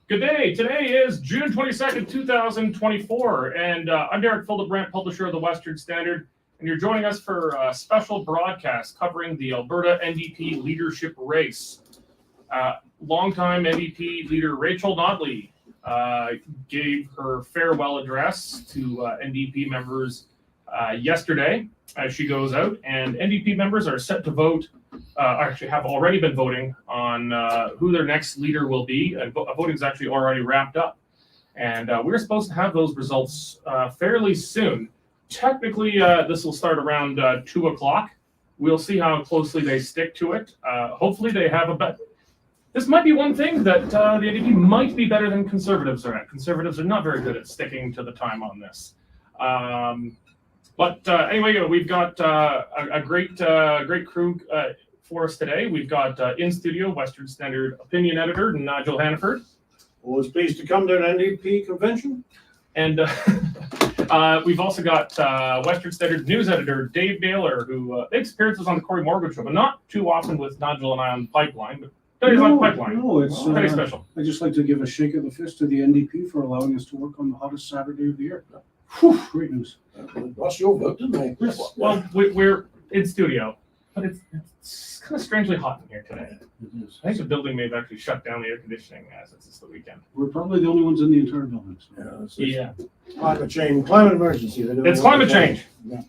Good day. Today is June 22nd, 2024, and I'm Derek Fildebrandt, publisher of the Western Standard, and you're joining us for a special broadcast covering the Alberta NDP leadership race. Longtime NDP leader Rachel Notley gave her farewell address to NDP members yesterday as she goes out, and NDP members are set to vote, actually have already been voting on who their next leader will be, and voting is actually already wrapped up. And we're supposed to have those results fairly soon. Technically, this will start around 2 o'clock. We'll see how closely they stick to it. Hopefully they have a bet. This might be one thing that the NDP might be better than Conservatives are at. Conservatives are not very good at sticking to the time on this. But anyway, we've got a great crew for us today. We've got in studio Western Standard opinion editor Nigel Hannaford. Always pleased to come to an NDP convention. And we've also got Western Standard news editor Dave Naylor, who makes appearances on the Corey Morgan show, but not too often with Nigel and I on the pipeline. But today's on the pipeline. No, it's pretty special. I just like to give a shake of the fist to the NDP for allowing us to work on the hottest Saturday of the year. Whew. Great news. Lost your vote, didn't they? Well, we're in studio, but it's kind of strangely hot in here today. It is. I think the building may have actually shut down the air conditioning since it's the weekend. We're probably the only ones in the entire building. So. Yeah. Climate change, climate emergency. It's climate change. Yeah.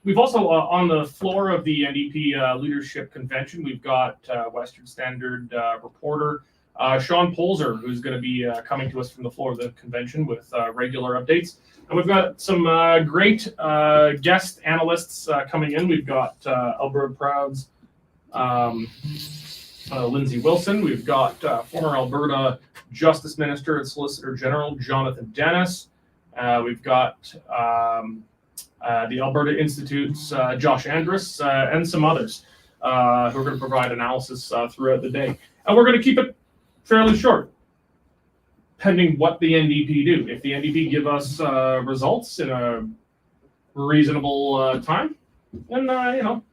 We've also, on the floor of the NDP leadership convention, we've got Western Standard reporter Sean Polzer, who's going to be coming to us from the floor of the convention with regular updates. And we've got some great guest analysts coming in. We've got Alberta Proud's Lindsay Wilson. We've got former Alberta Justice Minister and Solicitor General Jonathan Dennis. We've got the Alberta Institute's Josh Andrus and some others who are going to provide analysis throughout the day. And we're going to keep it fairly short, pending what the NDP do. If the NDP give us results in a reasonable time, then Then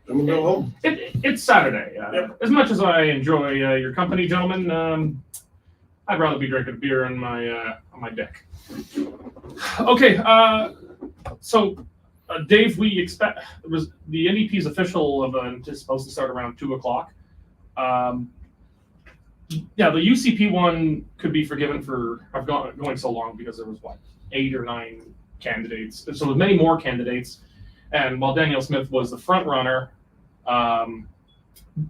we'll go home. it's Saturday. Yep. As much as I enjoy your company, gentlemen, I'd rather be drinking beer on my deck. Okay, so Dave, we expect the NDP's official event is supposed to start around 2 o'clock. Yeah, the UCP one could be forgiven for going so long because there was 8 or 9 candidates. So there's many more candidates, and while Danielle Smith was the front runner,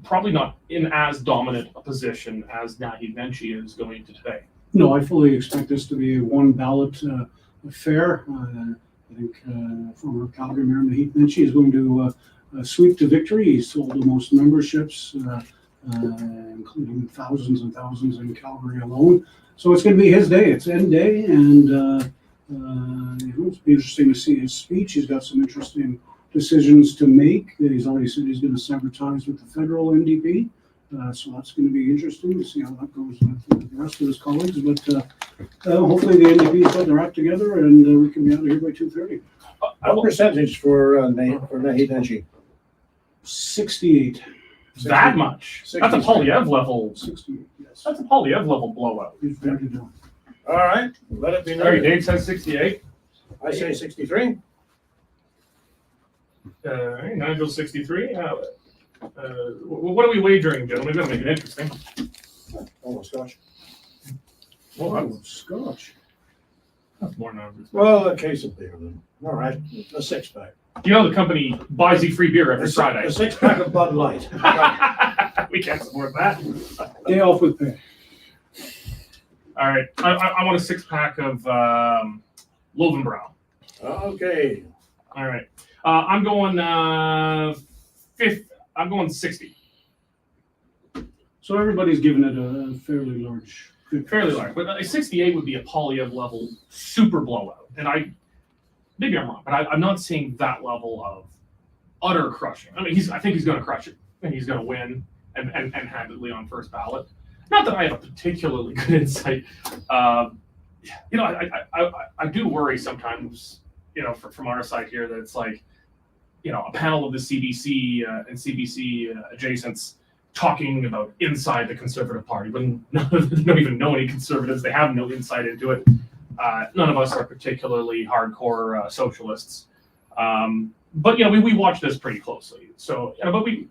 probably not in as dominant a position as Nenshi is going into today. No, I fully expect this to be a one ballot affair. I think former Calgary Mayor Nenshi is going to sweep to victory. He's sold the most memberships, including thousands and thousands in Calgary alone. So it's going to be his day. It's end day, and it's be interesting to see his speech. He's got some interesting decisions to make. He's already said he's going to sever ties with the federal NDP. So that's going to be interesting to see how that goes with the rest of his colleagues. But hopefully the NDP's got their act together, and we can be out of here by 2:30. What percentage for Nenshi? 68. That much? That's a Polyev level. 68, yes. That's a Polyev level blowout. He's ready to do. All right, let it be All right, known. Dave says 68. I say 63. Nigel 63. What are we wagering, gentlemen? We're going to make it interesting. Oh, scotch. Oh, Scotch. That's more numbers. Well, a case of beer then. All right, a 6-pack. You know the company buys you free beer every Friday. A 6-pack of Bud Light. We can't support that. Day off with pay. All right, I want a 6-pack of Lovenbrow. Okay. All right, I'm going I'm going 60. So everybody's given it a fairly large. Fairly large, but a 68 would be a Polyev level super blowout. And maybe I'm wrong, but I'm not seeing that level of utter crushing. I mean, I think he's going to crush it, and he's going to win and handedly on first ballot. Not that I have a particularly good insight. I do worry sometimes, from our side here, that it's like, a panel of the CBC and CBC adjacents talking about inside the Conservative Party when they don't even know any Conservatives. They have no insight into it. None of us are particularly hardcore socialists. But we watch this pretty closely. So, but we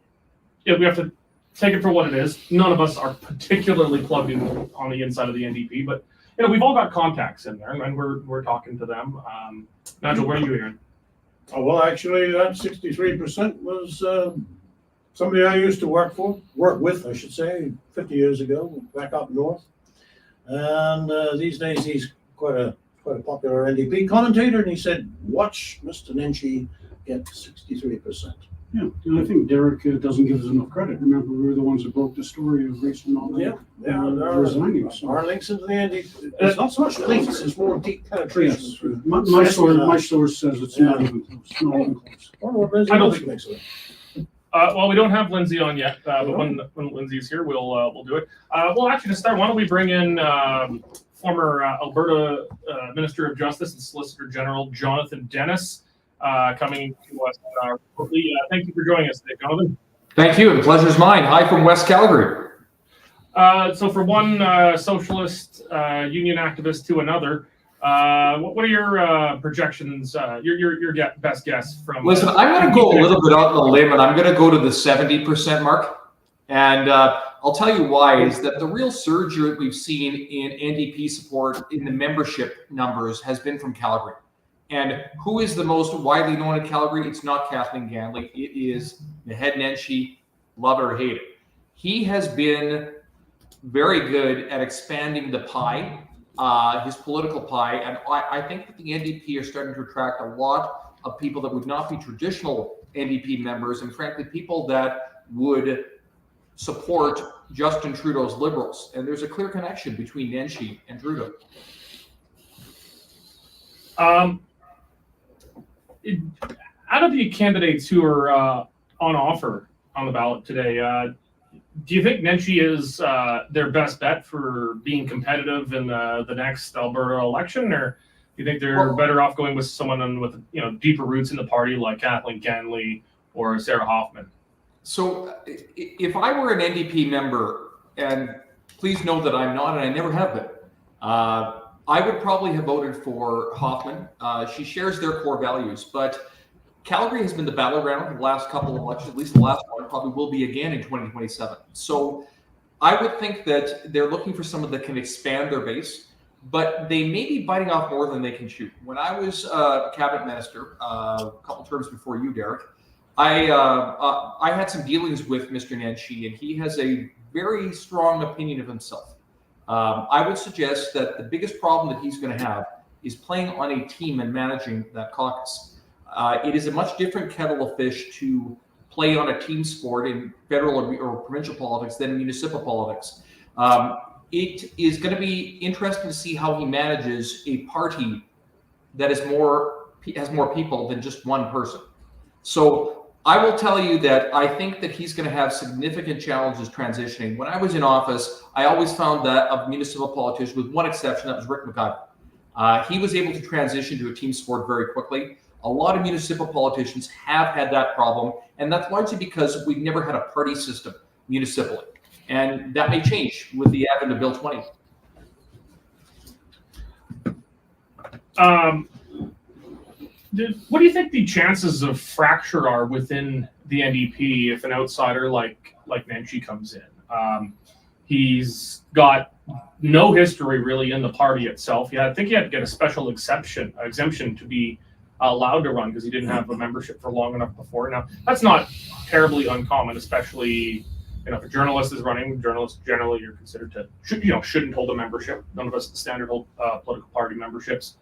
have to take it for what it is. None of us are particularly plugged in on the inside of the NDP, but we've all got contacts in there, and we're talking to them. Nigel, where are you hearing? Oh, well, actually, that 63% was somebody I used to work with, I should say, 50 years ago, back up north. And these days he's quite a popular NDP commentator, and he said, watch Mr. Nenshi get 63%. Yeah, and I think Derek doesn't give us enough credit. Remember, we were the ones that broke the story of Rachel Nolan There resigning. So. are links into the NDP. It's not so much links, it's more deep penetration. Yes, through. my source says it's not even close. Not even close. I don't think makes it. Well, we don't have Lindsay on yet, but when Lindsay's here, we'll do it. Well, actually, to start, why don't we bring in former Alberta Minister of Justice and Solicitor General Jonathan Dennis, coming to us remotely. Thank you for joining us today, Jonathan. Thank you, and pleasure's mine. Hi from West Calgary. So for one socialist union activist to another, what are your projections, your best guess from... Listen, I'm going to go a little bit out on a limb, and I'm going to go to the 70% mark. And I'll tell you why, is that the real surge that we've seen in NDP support in the membership numbers has been from Calgary. And who is the most widely known in Calgary? It's not Kathleen Ganley. It is the head Nenshi, love it or hate it. He has been very good at expanding the pie, his political pie. And I think that the NDP are starting to attract a lot of people that would not be traditional NDP members, and frankly, people that would support Justin Trudeau's Liberals. And there's a clear connection between Nenshi and Trudeau. Out of the candidates who are on offer on the ballot today, do you think Nenshi is their best bet for being competitive in the next Alberta election, or do you think they're better off going with someone with deeper roots in the party like Kathleen Ganley or Sarah Hoffman? So if I were an NDP member, and please know that I'm not, and I never have been, I would probably have voted for Hoffman. She shares their core values, but Calgary has been the battleground of the last couple of elections, at least the last one, probably will be again in 2027. So I would think that they're looking for someone that can expand their base, but they may be biting off more than they can chew. When I was cabinet minister, a couple terms before you, Derek, I had some dealings with Mr. Nenshi, and he has a very strong opinion of himself. I would suggest that the biggest problem that he's going to have is playing on a team and managing that caucus. It is a much different kettle of fish to play on a team sport in federal or provincial politics than municipal politics. It is going to be interesting to see how he manages a party that has more people than just one person. So I will tell you that I think that he's going to have significant challenges transitioning. When I was in office, I always found that of municipal politicians, with one exception, that was Rick McGuire. He was able to transition to a team sport very quickly. A lot of municipal politicians have had that problem, and that's largely because we've never had a party system municipally. And that may change with the advent of Bill 20. What do you think the chances of fracture are within the NDP if an outsider like Nenshi comes in? He's got no history really in the party itself. I think he had to get a special exemption to be allowed to run because he didn't have a membership for long enough before. Now, that's not terribly uncommon, especially if a journalist is running. Journalists generally are considered to shouldn't hold a membership. None of us standard hold political party memberships.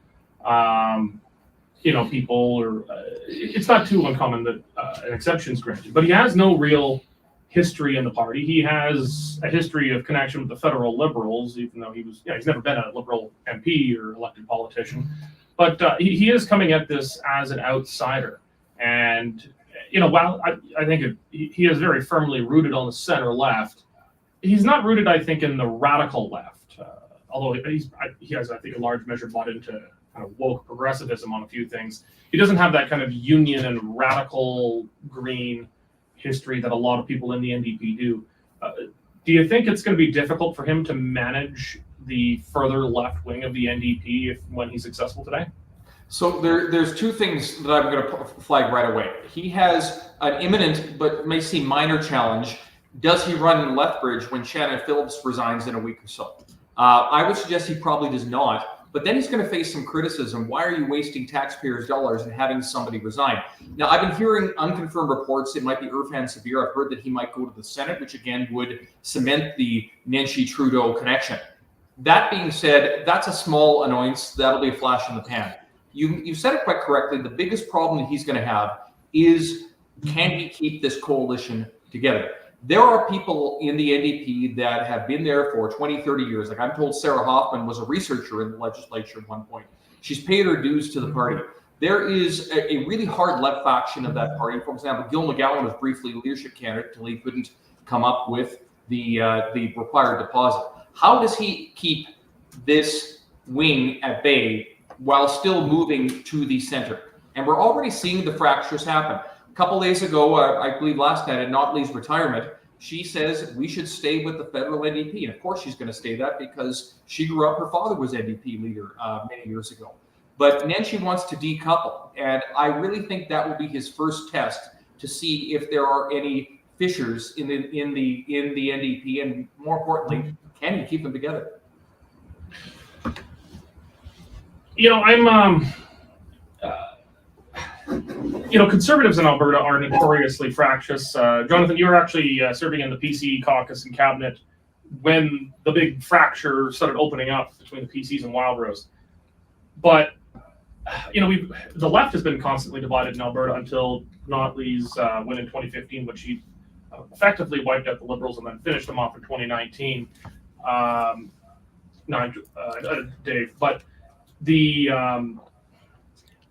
People or it's not too uncommon that an exception is granted. But he has no real history in the party. He has a history of connection with the federal Liberals, even though he's never been a Liberal MP or elected politician. But he is coming at this as an outsider. And, while I think he is very firmly rooted on the center left, he's not rooted, I think, in the radical left. Although he has, I think, a large measure bought into kind of woke progressivism on a few things. He doesn't have that kind of union and radical green history that a lot of people in the NDP do. Do you think it's going to be difficult for him to manage the further left wing of the NDP when he's successful today? So there's two things that I'm going to flag right away. He has an imminent but may seem minor challenge. Does he run in Lethbridge when Shannon Phillips resigns in a week or so? I would suggest he probably does not. But then he's going to face some criticism. Why are you wasting taxpayers' dollars and having somebody resign? Now, I've been hearing unconfirmed reports. It might be Irfan Sabir. I've heard that he might go to the Senate, which again would cement the Nenshi-Trudeau connection. That being said, that's a small annoyance. That'll be a flash in the pan. You said it quite correctly. The biggest problem that he's going to have is, can he keep this coalition together? There are people in the NDP that have been there for 20, 30 years. Like I'm told Sarah Hoffman was a researcher in the legislature at one point. She's paid her dues to the party. There is a really hard left faction of that party. For example, Gil McGowan was briefly leadership candidate until he couldn't come up with the required deposit. How does he keep this wing at bay while still moving to the center? And we're already seeing the fractures happen. A couple days ago, I believe last night at Notley's retirement, she says we should stay with the federal NDP. And of course she's going to stay that because she grew up, her father was NDP leader many years ago. But Nenshi wants to decouple. And I really think that will be his first test to see if there are any fissures in the NDP. And more importantly, can he keep them together? I'm conservatives in Alberta are notoriously fractious. Jonathan, you were actually serving in the PC caucus and cabinet when the big fracture started opening up between the PCs and Wildrose. But, the left has been constantly divided in Alberta until Notley's win in 2015, which he effectively wiped out the Liberals and then finished them off in 2019. Dave, but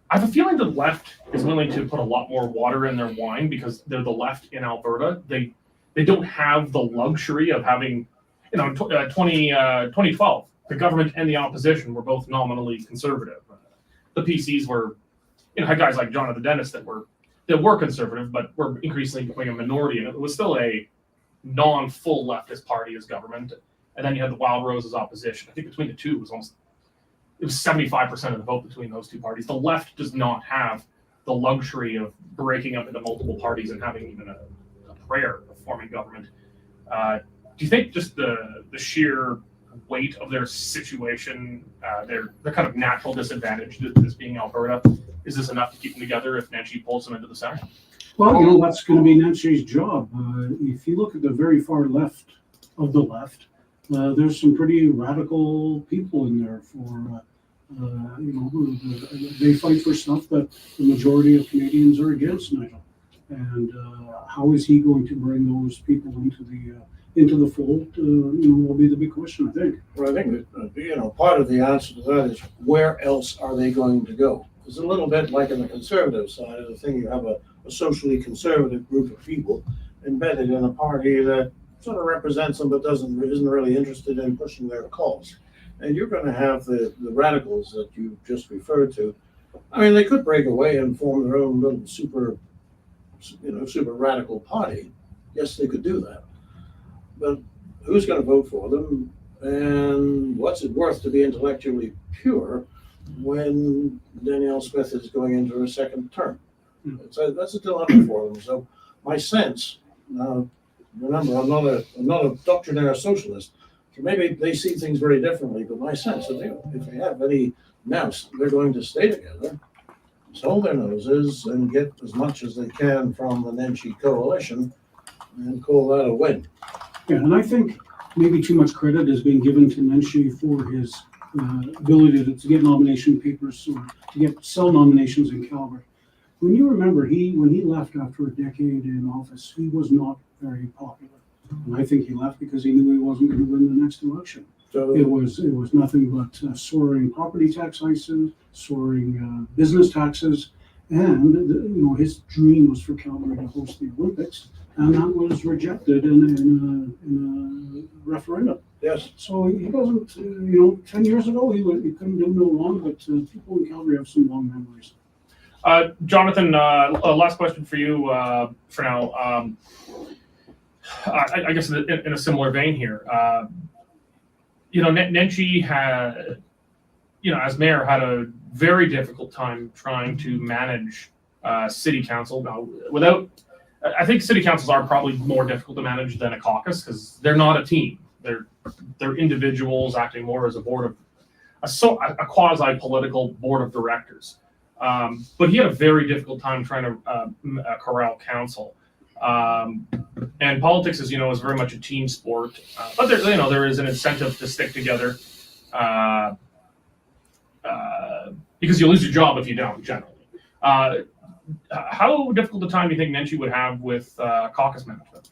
I have a feeling the left is willing to put a lot more water in their wine because they're the left in Alberta. They don't have the luxury of having, in 2012, the government and the opposition were both nominally conservative. The PCs were, had guys like Jonathan Dennis that were conservative, but were increasingly becoming a minority, and it was still a non-full leftist party as government. And then you had the Wildrose as opposition. I think between the two, it was 75% of the vote between those two parties. The left does not have the luxury of breaking up into multiple parties and having even a prayer of forming government. Do you think just the sheer weight of their situation, their kind of natural disadvantage, this being Alberta, is this enough to keep them together if Nenshi pulls them into the center? Well, that's going to be Nenshi's job. If you look at the very far left of the left, there's some pretty radical people in there for, they fight for stuff that the majority of Canadians are against, Nigel. And how is he going to bring those people into the fold? Will be the big question, I think. Well, I think that, part of the answer to that is where else are they going to go? It's a little bit like in the conservative side of the thing. You have a socially conservative group of people embedded in a party that sort of represents them, but isn't really interested in pushing their cause. And you're going to have the radicals that you just referred to. I mean, they could break away and form their own little super radical party. Yes, they could do that. But who's going to vote for them? And what's it worth to be intellectually pure when Danielle Smith is going into her second term? That's a dilemma for them. So my sense, remember, I'm not a doctrinaire socialist, so maybe they see things very differently, but my sense is if they have any nous, they're going to stay together, hold their noses, and get as much as they can from the Nenshi coalition, and call that a win. Yeah, and I think maybe too much credit is being given to Nenshi for his ability to get nomination papers or to sell nominations in Calgary. When you remember, when he left after a decade in office, he was not very popular. And I think he left because he knew he wasn't going to win the next election. So it was nothing but soaring property tax prices, soaring business taxes, and his dream was for Calgary to host the Olympics, and that was rejected in a referendum. Yes. So he doesn't. 10 years ago he couldn't do no wrong, but people in Calgary have some long memories. Jonathan, last question for you for now. I guess in a similar vein here, Nenshi had, as mayor, had a very difficult time trying to manage city council. Now, I think city councils are probably more difficult to manage than a caucus because they're not a team. They're individuals acting more as a quasi-political board of directors. But he had a very difficult time trying to corral council. And politics, as you know, is very much a team sport. But there is an incentive to stick together because you lose your job if you don't, generally. How difficult a time do you think Nenshi would have with caucus management?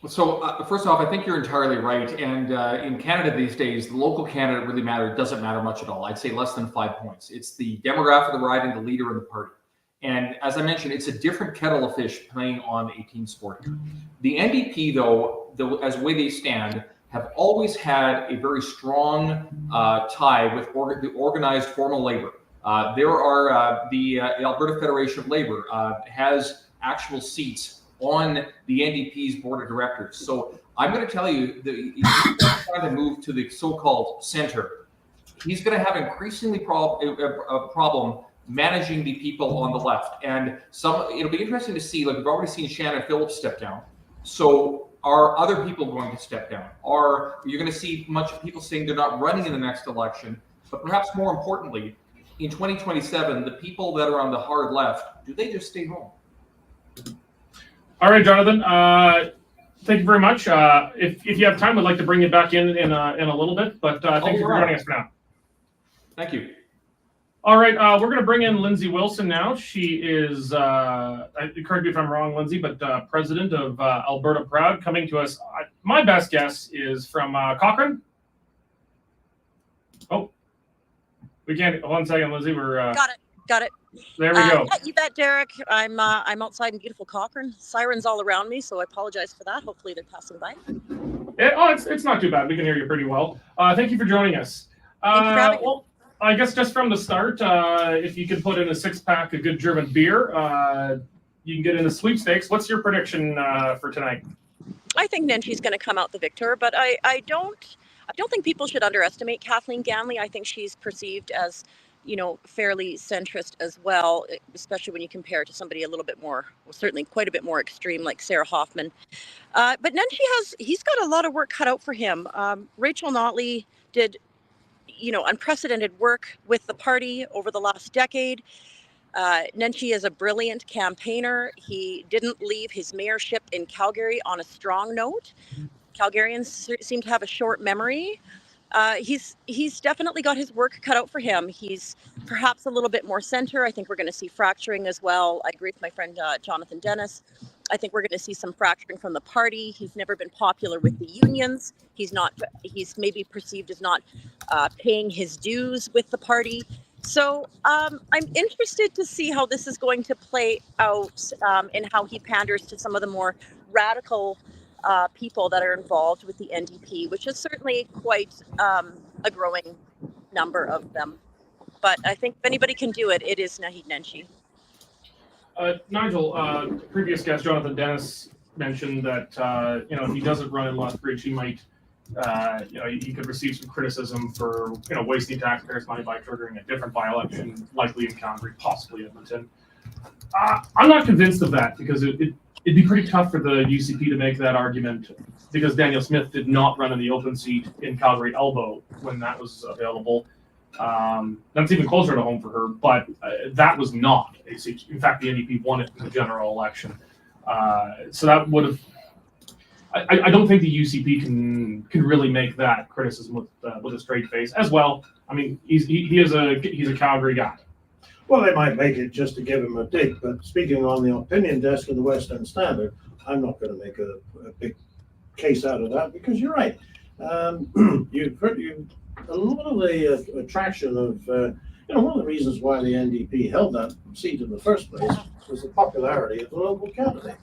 So first off, I think you're entirely right. And in Canada these days, the local candidate really doesn't matter much at all. I'd say less than 5 points. It's the demographic of the riding, the leader, and the party. And as I mentioned, it's a different kettle of fish playing on a team sport. The NDP, though, as the way they stand, have always had a very strong tie with the organized formal labor. The Alberta Federation of Labor has actual seats on the NDP's board of directors. So I'm going to tell you that if he's trying to move to the so-called center, he's going to have increasingly a problem managing the people on the left. And it'll be interesting to see, like we've already seen Shannon Phillips step down. So are other people going to step down? Or you're going to see much of people saying they're not running in the next election, but perhaps more importantly, in 2027, the people that are on the hard left, do they just stay home? All right, Jonathan. Thank you very much. If you have time, we'd like to bring you back in a little bit, but thank you for joining us for now. Thank you. All right, we're going to bring in Lindsay Wilson now. She is, correct me if I'm wrong, Lindsay, but president of Alberta Proud, coming to us. My best guess is from Cochrane. Oh, we can't. 1 second, Lindsay. We're got it. There we go. Yeah, you bet, Derek. I'm outside in beautiful Cochrane. Sirens all around me, so I apologize for that. Hopefully, they're passing by. It's not too bad. We can hear you pretty well. Thank you for joining us. Thank you for having me. Well, I guess just from the start, if you could put in a 6-pack of good German beer, you can get in the sweepstakes. What's your prediction for tonight? I think Nenshi's going to come out the victor, but I don't think people should underestimate Kathleen Ganley. I think she's perceived as, fairly centrist as well, especially when you compare it to somebody a little bit more, well, certainly quite a bit more extreme like Sarah Hoffman. But Nenshi he's got a lot of work cut out for him. Rachel Notley did unprecedented work with the party over the last decade. Nenshi is a brilliant campaigner. He didn't leave his mayorship in Calgary on a strong note. Calgarians seem to have a short memory. He's definitely got his work cut out for him. He's perhaps a little bit more center. I think we're going to see fracturing as well. I agree with my friend Jonathan Dennis. I think we're going to see some fracturing from the party. He's never been popular with the unions. He's maybe perceived as not paying his dues with the party. So I'm interested to see how this is going to play out and how he panders to some of the more radical people that are involved with the NDP, which is certainly quite a growing number of them. But I think if anybody can do it, it is Naheed Nenshi. Nigel, previous guest Jonathan Dennis mentioned that if he doesn't run in Lethbridge, he might, he could receive some criticism for wasting taxpayers' money by triggering a different by-election, likely in Calgary, possibly Edmonton. I'm not convinced of that because it'd be pretty tough for the UCP to make that argument because Danielle Smith did not run in the open seat in Calgary Elbow when that was available. That's even closer to home for her, but that was not a seat. In fact, the NDP won it in the general election. So that would have. I don't think the UCP can really make that criticism with a straight face as well. I mean, he's a Calgary guy. Well, they might make it just to give him a dig, but speaking on the opinion desk of the Western Standard, I'm not going to make a big case out of that because you're right. A lot of the attraction of, one of the reasons why the NDP held that seat in the first place was the popularity of the local candidate.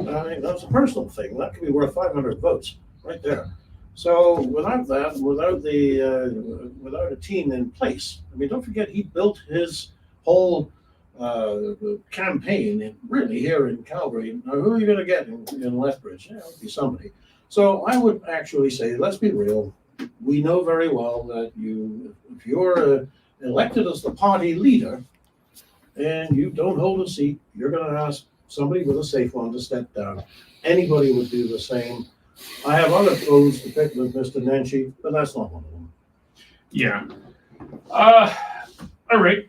I mean, that's a personal thing. That could be worth 500 votes right there. So without that, without a team in place, I mean, don't forget he built his whole the campaign really here in Calgary. Now, who are you going to get in Lethbridge? Yeah, it'll be somebody. So I would actually say, let's be real. We know very well that if you're elected as the party leader and you don't hold a seat, you're going to ask somebody with a safe one to step down. Anybody would do the same. I have other bones to pick with Mr. Nenshi, but that's not one of them. Yeah. All right.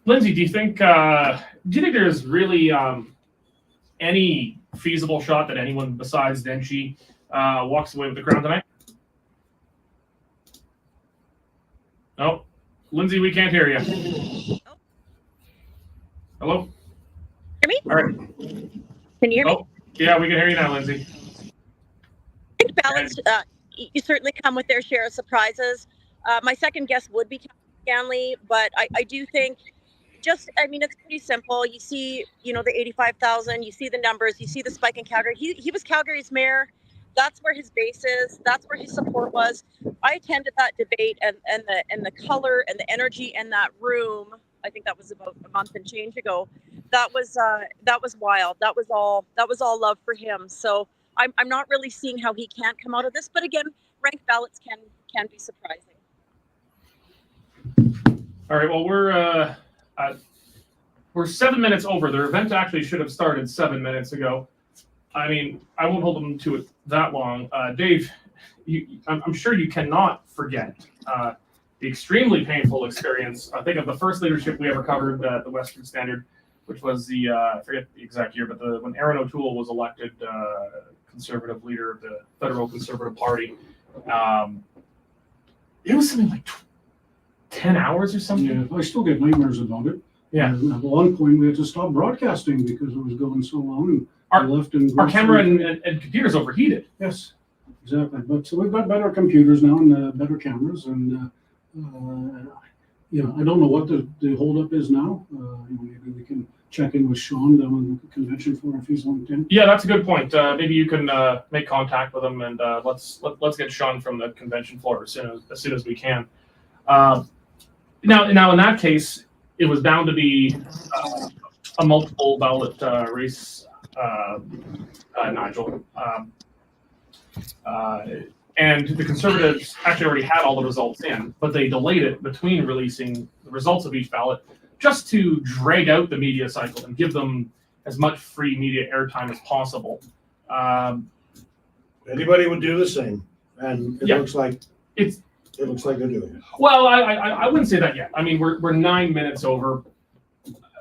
Lindsay, do you think there's really any feasible shot that anyone besides Nenshi walks away with the crown tonight? No, Lindsay, we can't hear you. Hello? Hear me? All right. Can you hear me? Oh, yeah, we can hear you now, Lindsay. I think balance, you certainly come with their share of surprises. My second guess would be Stanley, but I do think it's pretty simple. You see, the 85,000, you see the numbers, you see the spike in Calgary. He was Calgary's mayor. That's where his base is. That's where his support was. I attended that debate and the color and the energy in that room. I think that was about a month and change ago. That was wild. That was all love for him. So I'm not really seeing how he can't come out of this. But again, ranked ballots can be surprising. All right. Well, we're 7 minutes over. Their event actually should have started 7 minutes ago. I mean, I won't hold them to it that long. Dave, I'm sure you cannot forget the extremely painful experience. I think of the first leadership we ever covered at the Western Standard, which was I forget the exact year, but when Aaron O'Toole was elected conservative leader of the Federal Conservative Party. It was something like 10 hours or something. Yeah, I still get nightmares about it. Yeah. And at one point, we had to stop broadcasting because it was going so long. And Our- we left in Our camera and computers overheated. Yes, exactly. But so we've got better computers now and better cameras, and I don't know what the holdup is now. Maybe we can check in with Sean down on the convention floor if he's linked in. Yeah, that's a good point. Maybe you can make contact with him, and let's get Sean from the convention floor as soon as we can. Now, in that case, it was bound to be a multiple ballot race, Nigel. And the Conservatives actually already had all the results in, but they delayed it between releasing the results of each ballot just to drag out the media cycle and give them as much free media airtime as possible. Anybody would do the same, and it Yeah. looks like they're doing it. Well, I wouldn't say that yet. I mean, we're 9 minutes over,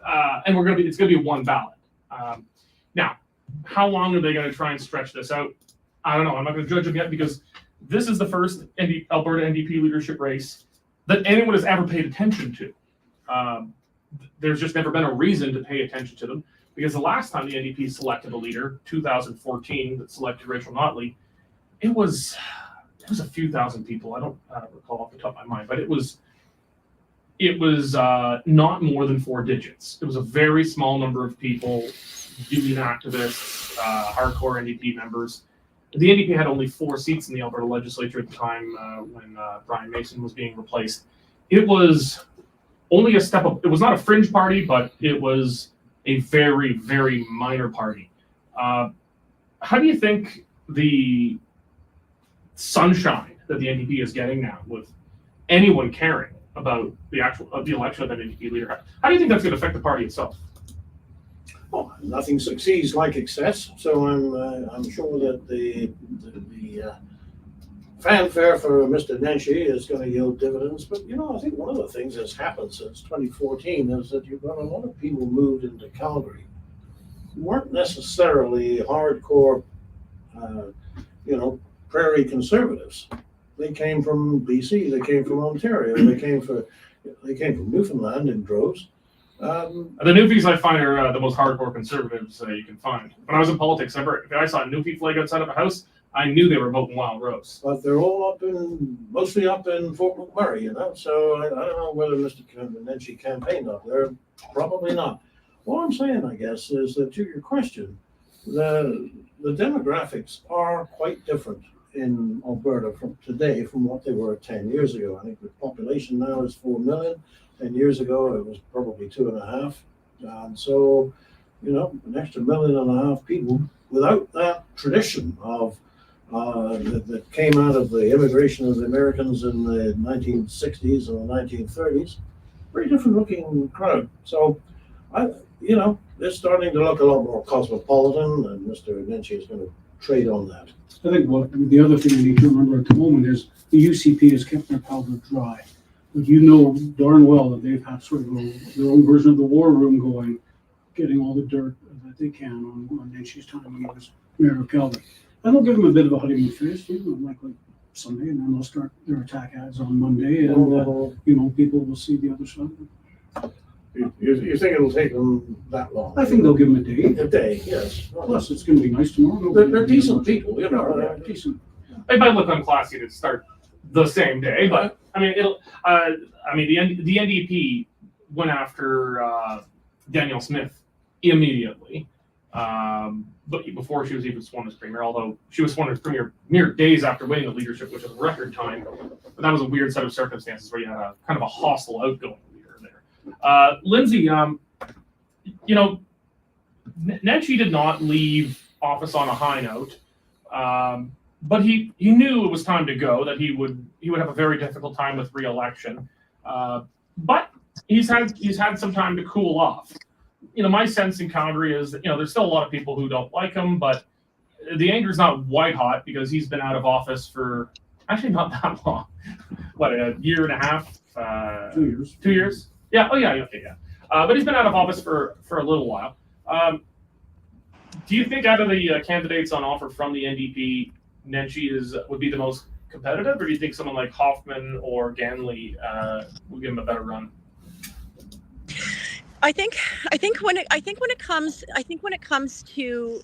and it's gonna be one ballot. Now, how long are they gonna try and stretch this out? I don't know. I'm not gonna judge them yet because this is the first Alberta NDP leadership race that anyone has ever paid attention to. There's just never been a reason to pay attention to them because the last time the NDP selected a leader, 2014, that selected Rachel Notley, it was a few thousand people. I don't recall off the top of my mind, but it was not more than 4 digits. It was a very small number of people, union activists, hardcore NDP members. The NDP had only 4 seats in the Alberta legislature at the time when Brian Mason was being replaced. It was only a step up. It was not a fringe party, but it was a very, very minor party. How do you think the sunshine that the NDP is getting now, with anyone caring about the election of an NDP leader, how do you think that's going to affect the party itself? Well, nothing succeeds like excess, so I'm sure that the fanfare for Mr. Nenshi is going to yield dividends. But I think one of the things that's happened since 2014 is that you've got a lot of people moved into Calgary who weren't necessarily hardcore, prairie conservatives. They came from BC, they came from Ontario, they came from Newfoundland in droves. The Newfies I find are the most hardcore conservatives you can find. When I was in politics, if I saw a Newfie flag outside of a house, I knew they were voting Wild Rose. But they're all mostly up in Fort McMurray, So I don't know whether Mr. Nenshi campaigned up there. Probably not. What I'm saying, I guess, is that to your question, the demographics are quite different in Alberta from what they were 10 years ago. I think the population now is 4 million. 10 years ago, it was probably 2.5. And so, an extra 1.5 million people without that tradition of that came out of the immigration of the Americans in the 1960s and the 1930s, very different looking crowd. So, it's starting to look a lot more cosmopolitan, and Mr. Nenshi is going to trade on that. I think the other thing we need to remember at the moment is the UCP has kept their powder dry. But you know darn well that they've had sort of their own version of the war room going, getting all the dirt that they can on Nenshi's time when he was mayor of Calgary. And they'll give them a bit of a honeymoon phase, likely Sunday, and then they'll start their attack ads on Monday, and people will see the other side. You think it'll take them that long? I think they'll give them a day. A day, yes. Plus, it's going to be nice tomorrow. They're decent people, They're decent. They might look unclassy to start the same day, but I mean, the NDP went after Danielle Smith immediately, but before she was even sworn as premier. Although she was sworn as premier mere days after winning the leadership, which was record time. But that was a weird set of circumstances where you had a kind of a hostile outgoing leader there. Lindsay, Nenshi did not leave office on a high note. But he knew it was time to go, that he would have a very difficult time with re-election. But he's had some time to cool off. My sense in Calgary is that, there's still a lot of people who don't like him, but the anger's not white hot because he's been out of office for actually not that long. What, a year and a half? 2 years. 2 years? Yeah. Oh yeah. Okay. Yeah. But he's been out of office for a little while. Do you think out of the candidates on offer from the NDP, Nenshi would be the most competitive, or do you think someone like Hoffman or Ganley will give him a better run? I think when it comes to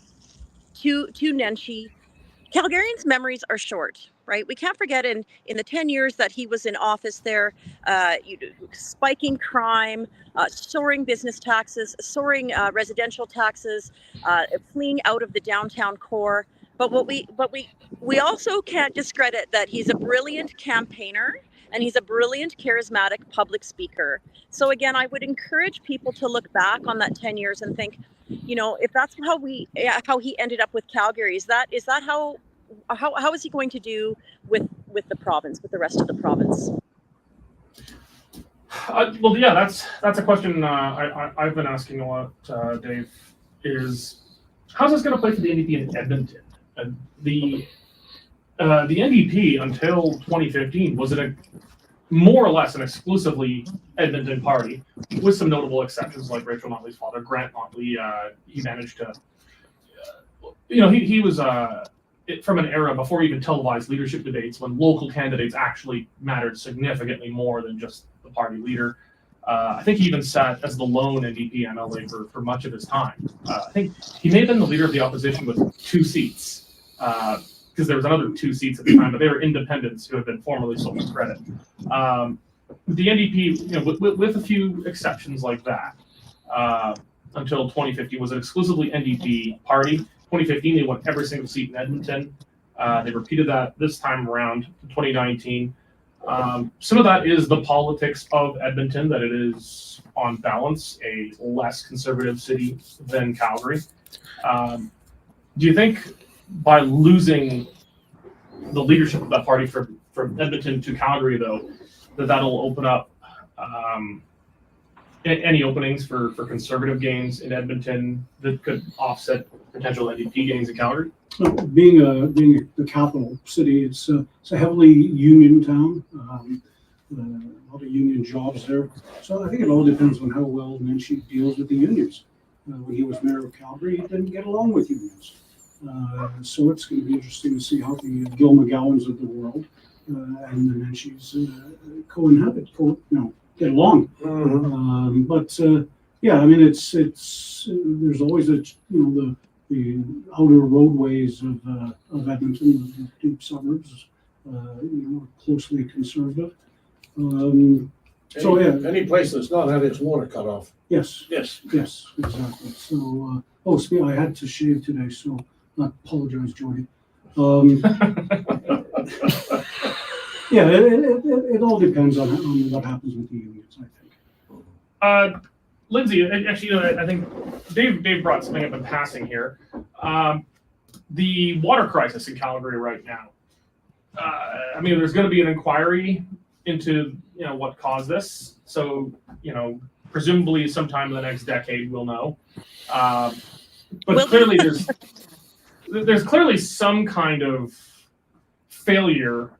Nenshi, Calgarians' memories are short, right? We can't forget in the 10 years that he was in office there, spiking crime, soaring business taxes, soaring residential taxes, fleeing out of the downtown core. But we also can't discredit that he's a brilliant campaigner and he's a brilliant, charismatic public speaker. So again, I would encourage people to look back on that 10 years and think, if that's how he ended up with Calgary, is that how is he going to do with the province, with the rest of the province? Well, yeah, that's a question I've been asking a lot, Dave. Is how's this going to play for the NDP in Edmonton? The NDP until 2015 was more or less an exclusively Edmonton party, with some notable exceptions like Rachel Notley's father, Grant Notley. He managed to, he was from an era before even televised leadership debates, when local candidates actually mattered significantly more than just the party leader. I think he even sat as the lone NDP MLA for much of his time. I think he may have been the leader of the opposition with 2 seats. Because there was another 2 seats at the time, but they were independents who had been formerly sold to credit. The NDP, with a few exceptions like that, until 2015 was an exclusively NDP party. 2015, they won every single seat in Edmonton. They repeated that this time around, 2019. Some of that is the politics of Edmonton, that it is, on balance, a less conservative city than Calgary. Do you think by losing the leadership of that party from Edmonton to Calgary, though, that'll open up any openings for conservative gains in Edmonton that could offset potential NDP gains in Calgary? Being the capital city, it's a heavily union town. A lot of union jobs there. So I think it all depends on how well Nenshi deals with the unions. When he was mayor of Calgary, he didn't get along with unions. So it's going to be interesting to see how the Gil McGowans of the world and the Nenshis get along. Mm-hmm. Yeah, I mean, it's there's always the outer roadways of Edmonton, the deep suburbs, closely conservative. Any place that's not had its water cut off. Yes, Yes. exactly. So, I had to shave today, so I apologize, Jody. Yeah, it all depends on what happens with the unions, I think. Lindsay, actually, I think Dave brought something up in passing here. The water crisis in Calgary right now. I mean, there's going to be an inquiry into what caused this. So presumably sometime in the next decade we'll know. But clearly there's clearly some kind of failure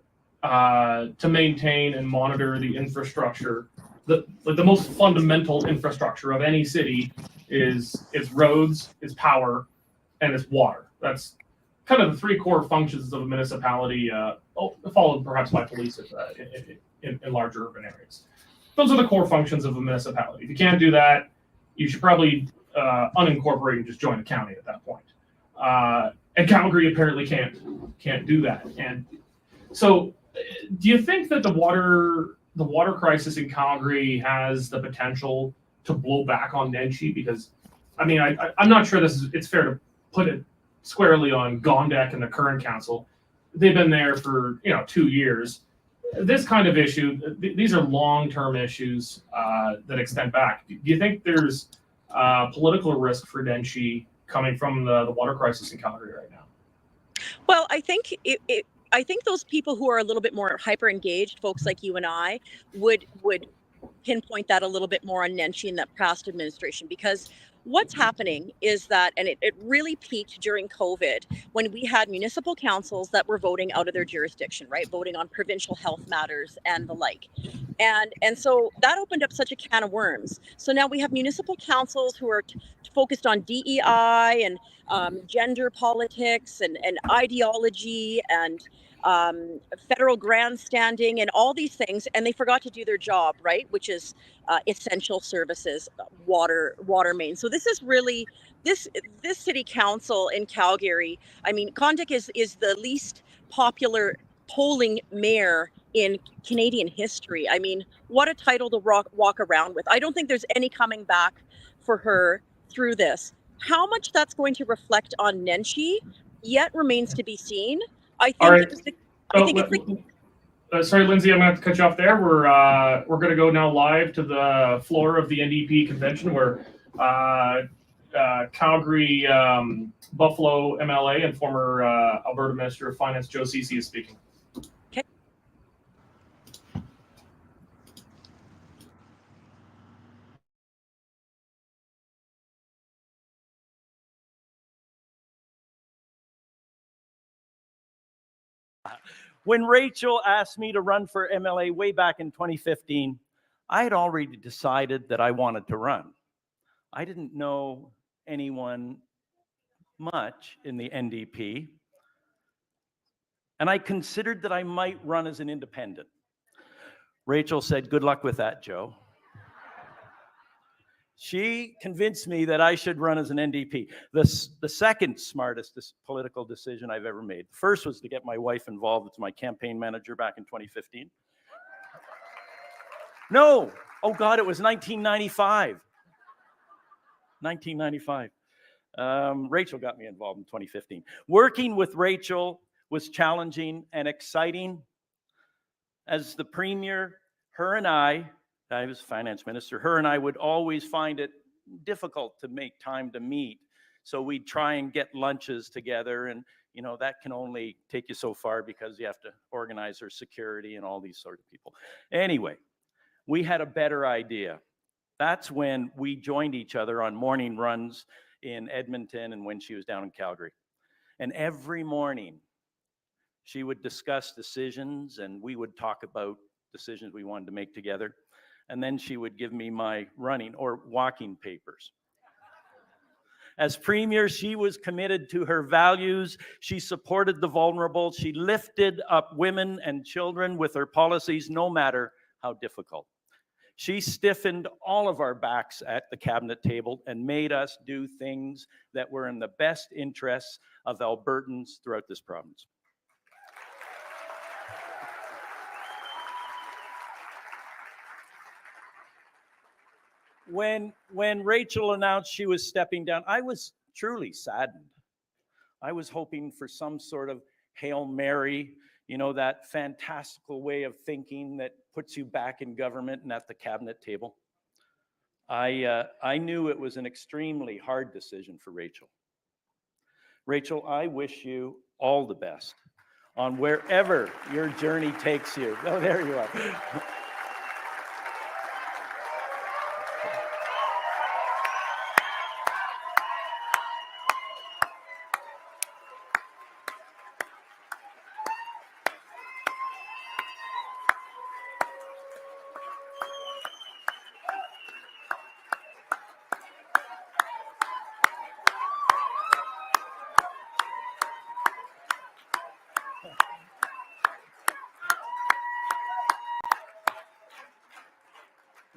to maintain and monitor the infrastructure. The most fundamental infrastructure of any city is its roads, its power, and its water. That's kind of the three core functions of a municipality, followed perhaps by police in larger urban areas. Those are the core functions of a municipality. If you can't do that, you should probably unincorporate and just join the county at that point. And Calgary apparently can't do that. And so, do you think that the water crisis in Calgary has the potential to blow back on Nenshi? Because, I mean, I'm not sure it's fair to put it squarely on Gondek and the current council. They've been there for 2 years. This kind of issue, these are long-term issues that extend back. Do you think there's political risk for Nenshi coming from the water crisis in Calgary right now? Well, I think I think those people who are a little bit more hyper engaged, folks like you and I, would pinpoint that a little bit more on Nenshi in that past administration, because what's happening is that, and it really peaked during COVID when we had municipal councils that were voting out of their jurisdiction, right? Voting on provincial health matters and the like. And so that opened up such a can of worms. So now we have municipal councils who are focused on DEI and gender politics and ideology and federal grandstanding and all these things, and they forgot to do their job, right? Which is essential services, water main. So this is really this city council in Calgary. I mean, Gondek is the least popular polling mayor in Canadian history. I mean, what a title to walk around with. I don't think there's any coming back for her through this. How much that's going to reflect on Nenshi yet remains to be seen. I think. All right. I think it's sorry, Lindsay, I'm going to have to cut you off there. We're going to go now live to the floor of the NDP convention where Calgary Buffalo MLA and former Alberta Minister of Finance Joe Ceci is speaking. Okay. When Rachel asked me to run for MLA way back in 2015, I had already decided that I wanted to run. I didn't know anyone much in the NDP, and I considered that I might run as an independent. Rachel said, "Good luck with that, Joe." She convinced me that I should run as an NDP. The second smartest political decision I've ever made. The first was to get my wife involved as my campaign manager back in 2015. No, oh God, it was 1995. 1995. Rachel got me involved in 2015. Working with Rachel was challenging and exciting. As the premier, her and I was finance minister, her and I would always find it difficult to make time to meet. So we'd try and get lunches together, and that can only take you so far because you have to organize her security and all these sort of people. Anyway, we had a better idea. That's when we joined each other on morning runs in Edmonton and when she was down in Calgary. And every morning she would discuss decisions and we would talk about decisions we wanted to make together. And then she would give me my running or walking papers. As premier, she was committed to her values. She supported the vulnerable. She lifted up women and children with her policies, no matter how difficult. She stiffened all of our backs at the cabinet table and made us do things that were in the best interests of Albertans throughout this province. When Rachel announced she was stepping down, I was truly saddened. I was hoping for some sort of Hail Mary, that fantastical way of thinking that puts you back in government and at the cabinet table. I knew it was an extremely hard decision for Rachel. Rachel, I wish you all the best on wherever your journey takes you. Oh, there you are.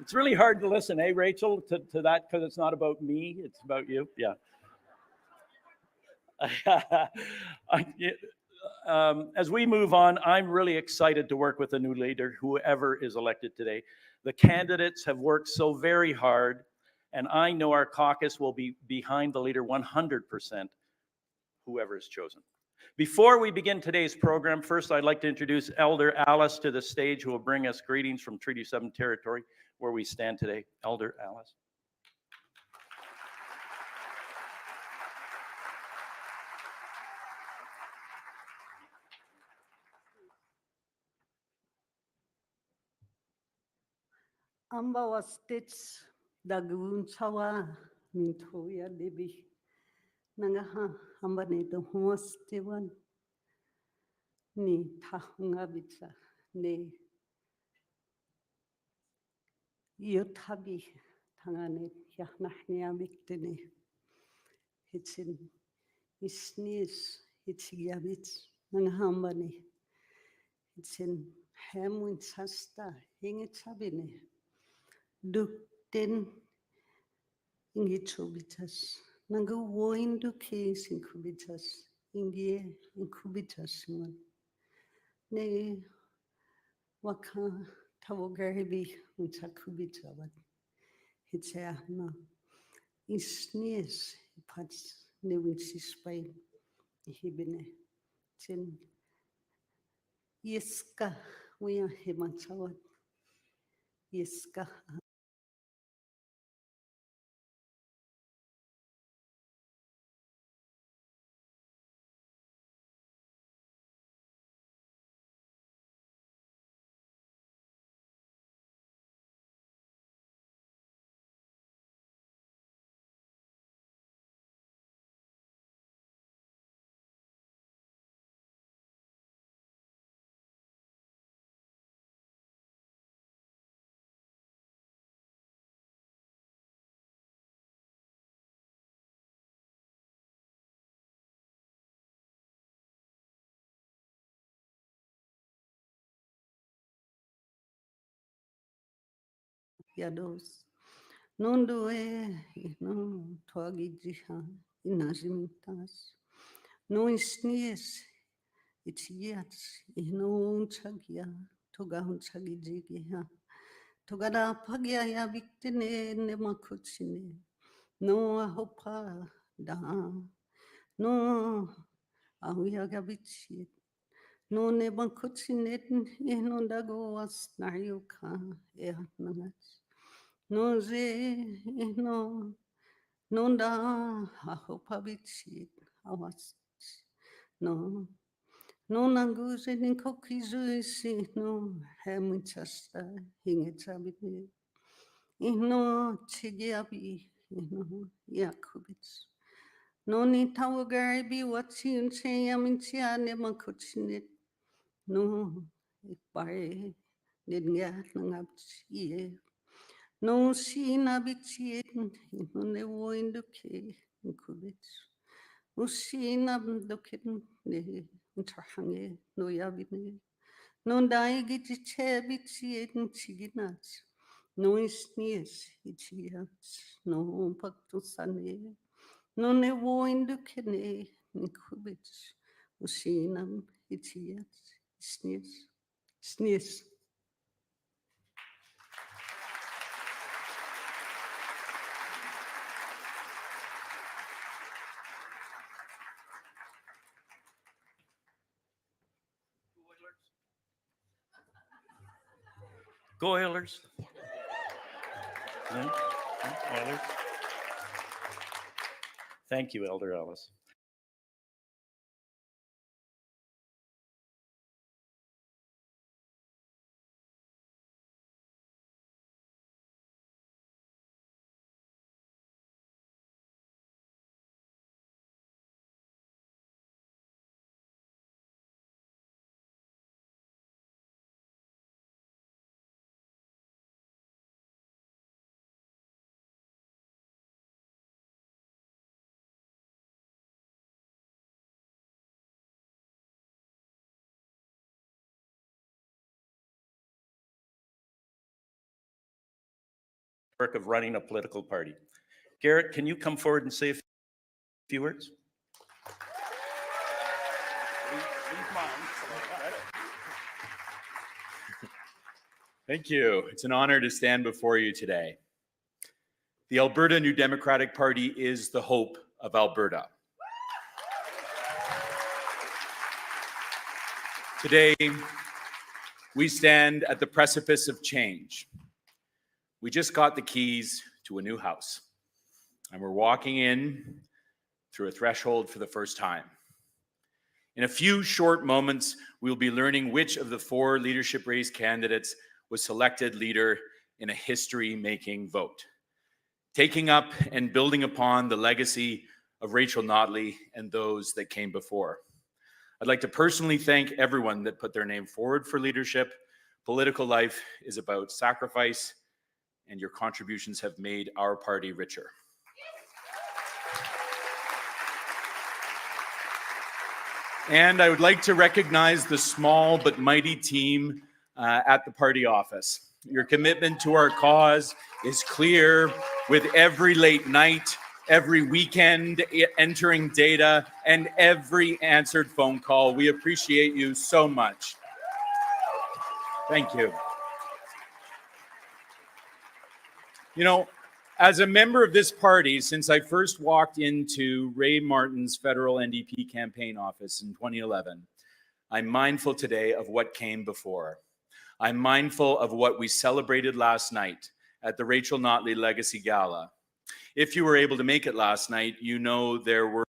It's really hard to listen, eh, Rachel, to that, because it's not about me, it's about you. Yeah. As we move on, I'm really excited to work with a new leader, whoever is elected today. The candidates have worked so very hard, and I know our caucus will be behind the leader 100%, whoever is chosen. Before we begin today's program, first I'd like to introduce Elder Alice to the stage, who will bring us greetings from Treaty 7 territory, where we stand today. Elder Alice. Ambawa states dagun sawa mintoya debi nangaha ambane do hostewan ni tahunga bitsa ne yotabi tangane yahnahnia biktene hitsin isnis hitsiabits nangaha ambane hitsin hamun sasta hingitabine dukten ingitsubitas nanga woindu case incubitas ingie incubitas man ne waka tawogaribi utakubita wat hitseahna isnies pats ne winsispay hibine tin yeska we are himansawat yeska yados nondo no twagi jiha inazimitas no isnies it's yats no chagia toga chagi jigia togada pagia ya biktene ne makutsine no hopa da no ahuya gabitsi no ne makutsine no dago was nayuka nanats no ze no nonda hopa bitsi awas no no nanguze nin kokizu si no hemuchasta hingetabit no chigiabi no yakubits no ni tawagaribi watsi unse yamintia ne makuchinit no ikbare nidnga nangabchi no si nabitsi no ne wo induke kubits usina dokin ne unterhange no yabine no daigi chebitsi chiginats no isnies ichiats no paktusane no ne wo indukene nikubits usinam ichiats snies Go Oilers. Elder. Thank you, Elder Ellis. Work of running a political party. Garrett, can you come forward and say a few words? Thank you. It's an honor to stand before you today. The Alberta New Democratic Party is the hope of Alberta. Today, we stand at the precipice of change. We just got the keys to a new house, and we're walking in through a threshold for the first time. In a few short moments, we'll be learning which of the 4 leadership race candidates was selected leader in a history-making vote, taking up and building upon the legacy of Rachel Notley and those that came before. I'd like to personally thank everyone that put their name forward for leadership. Political life is about sacrifice, and your contributions have made our party richer. And I would like to recognize the small but mighty team at the party office. Your commitment to our cause is clear with every late night, every weekend entering data, and every answered phone call. We appreciate you so much. Thank you. You know, as a member of this party, since I first walked into Ray Martin's federal NDP campaign office in 2011, I'm mindful today of what came before. I'm mindful of what we celebrated last night at the Rachel Notley Legacy Gala. If you were able to make it last night, you know there were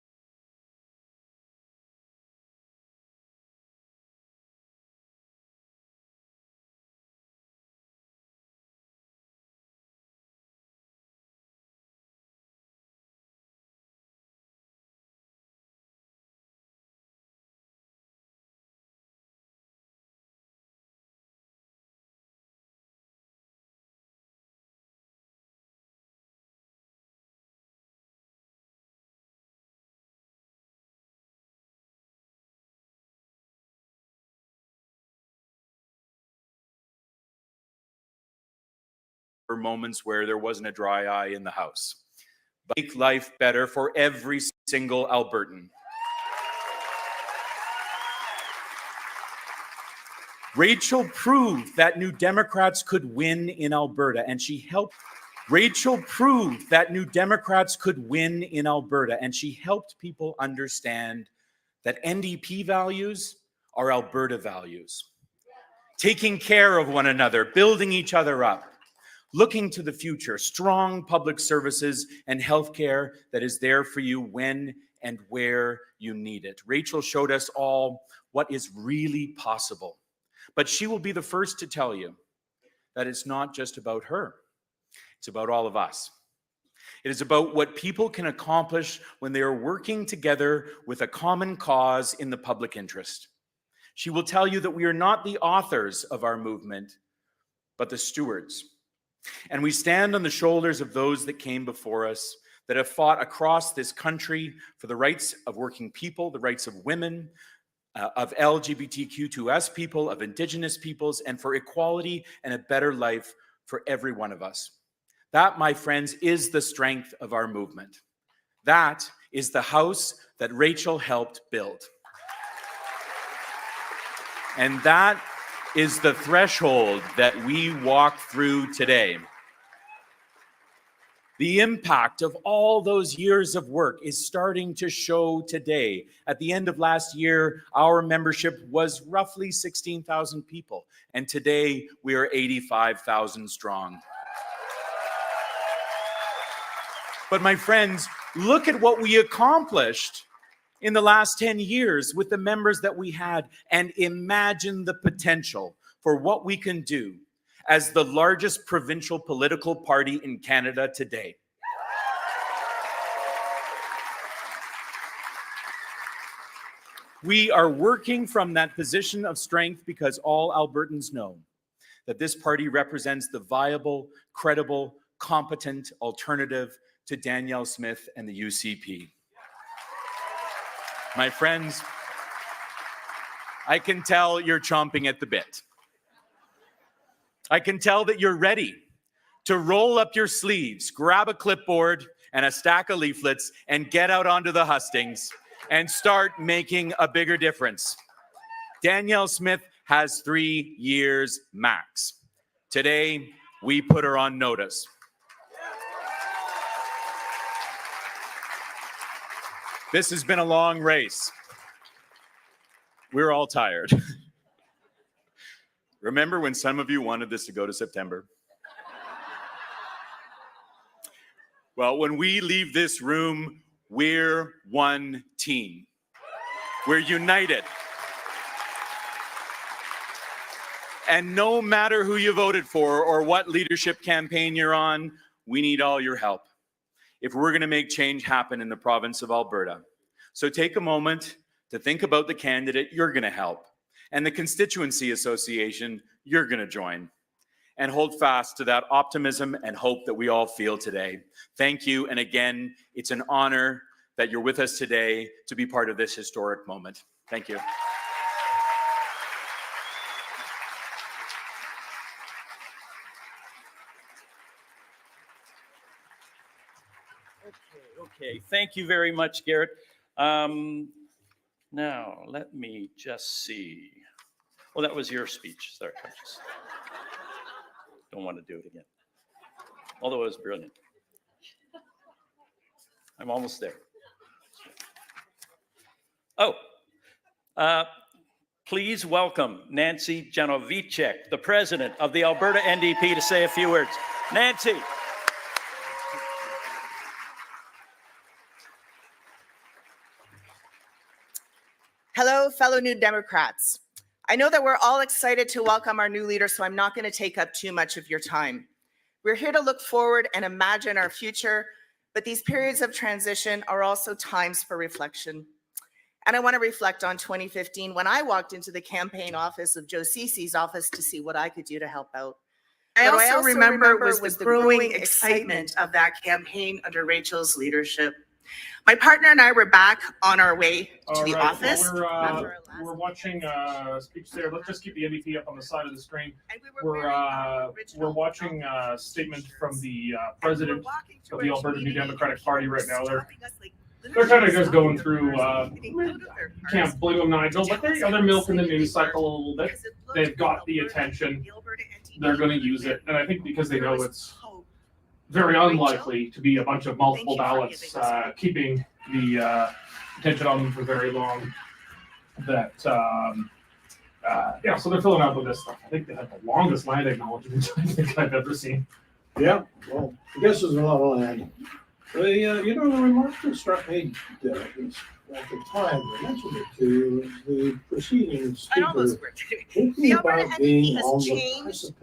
moments where there wasn't a dry eye in the house. But make life better for every single Albertan. Rachel proved that New Democrats could win in Alberta, and she helped. Rachel proved that New Democrats could win in Alberta, and she helped people understand that NDP values are Alberta values. Taking care of one another, building each other up, looking to the future, strong public services and healthcare that is there for you when and where you need it. Rachel showed us all what is really possible. But she will be the first to tell you that it's not just about her. It's about all of us. It is about what people can accomplish when they are working together with a common cause in the public interest. She will tell you that we are not the authors of our movement, but the stewards. And we stand on the shoulders of those that came before us, that have fought across this country for the rights of working people, the rights of women, of LGBTQ2S people, of Indigenous peoples, and for equality and a better life for every one of us. That, my friends, is the strength of our movement. That is the house that Rachel helped build. And that is the threshold that we walk through today. The impact of all those years of work is starting to show today. At the end of last year, our membership was roughly 16,000 people, and today we are 85,000 strong. But my friends, look at what we accomplished in the last 10 years with the members that we had, and imagine the potential for what we can do as the largest provincial political party in Canada today. We are working from that position of strength because all Albertans know that this party represents the viable, credible, competent alternative to Danielle Smith and the UCP. My friends, I can tell you're chomping at the bit. I can tell that you're ready to roll up your sleeves, grab a clipboard and a stack of leaflets, and get out onto the hustings and start making a bigger difference. Danielle Smith has 3 years max. Today, we put her on notice. This has been a long race. We're all tired. Remember when some of you wanted this to go to September? Well, when we leave this room, we're one team. We're united. And no matter who you voted for or what leadership campaign you're on, we need all your help if we're going to make change happen in the province of Alberta. So take a moment to think about the candidate you're going to help and the constituency association you're going to join, and hold fast to that optimism and hope that we all feel today. Thank you. And again, it's an honor that you're with us today to be part of this historic moment. Thank you. Okay, thank you very much, Garrett. Now, let me just see. Well, that was your speech. Sorry, I just don't want to do it again. Although it was brilliant. I'm almost there. Oh, please welcome Nenshi Janovicek, the president of the Alberta NDP, to say a few words. Nenshi. Hello, fellow New Democrats. I know that we're all excited to welcome our new leader, so I'm not going to take up too much of your time. We're here to look forward and imagine our future, but these periods of transition are also times for reflection. And I want to reflect on 2015 when I walked into the campaign office of Joe Cece's office to see what I could do to help out. What I also remember was the growing excitement of that campaign under Rachel's leadership. My partner and I were back on our way to the office. Well, we're watching speech there. Let's just keep the NDP up on the side of the screen. We're watching a statement from the president of the Alberta New Democratic Party right now. They're kind of just going through. Can't blame them, Nigel, but they're milking the news cycle a little bit. They've got the attention. They're going to use it, and I think because they know it's very unlikely to be a bunch of multiple ballots keeping the attention on them for very long. That yeah, so they're filling out with this stuff. I think they have the longest land acknowledgement I think I've ever seen. Yeah, well, I guess there's a lot of land. You know, the remark that struck me at the time I mentioned it to you was the preceding speaker thinking about being on the precipice of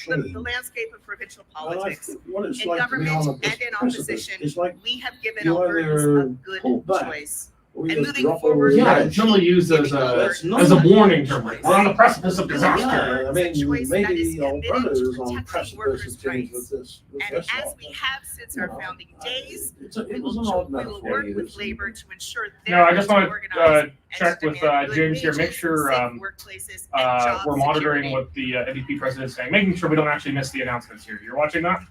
change. The landscape of provincial Well, politics. what it's In like to be on government the and in precipice. opposition, It's like we have given you Albertans a either good pull back choice. or And you moving drop forward, over the Yeah, edge. it's normally used as a warning term. Like, we're on the precipice of disaster. Yeah, I mean, choice that is maybe Alberta committed to is on protecting precipice workers' of change rights. with this And as law. we have since our founding days, It we was an will odd work metaphor with used. labor to ensure No, I just want to organize check and with demand good James here, make wages, sure safe workplaces, and job we're monitoring security. what the NDP president is saying, making sure we don't actually miss the announcements here. You're watching that?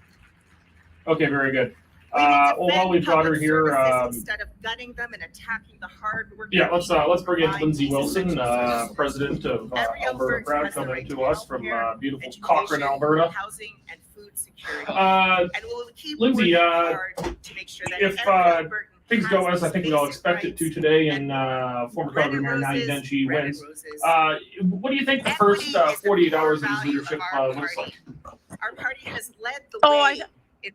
Okay, very good. We will Well, defend while we've got her public here, services instead of gutting them and attacking the hard-working yeah, let's bring in provide Lindsay these Wilson, essential services. president of Every Alberta Albertan Proud, has the coming right to to us from healthcare, beautiful education, Cochrane, Alberta. housing, and food security. Uh, And we will keep Lindsay, working hard to make sure that if every Albertan things has go as I these think we all basic expect it rights. to today, and And former red Calgary Mayor roses, Nenshi red wins, roses. what do you think the Equity first is the 48 core hours of his value leadership of our looks like? party. Our party has led the Oh, way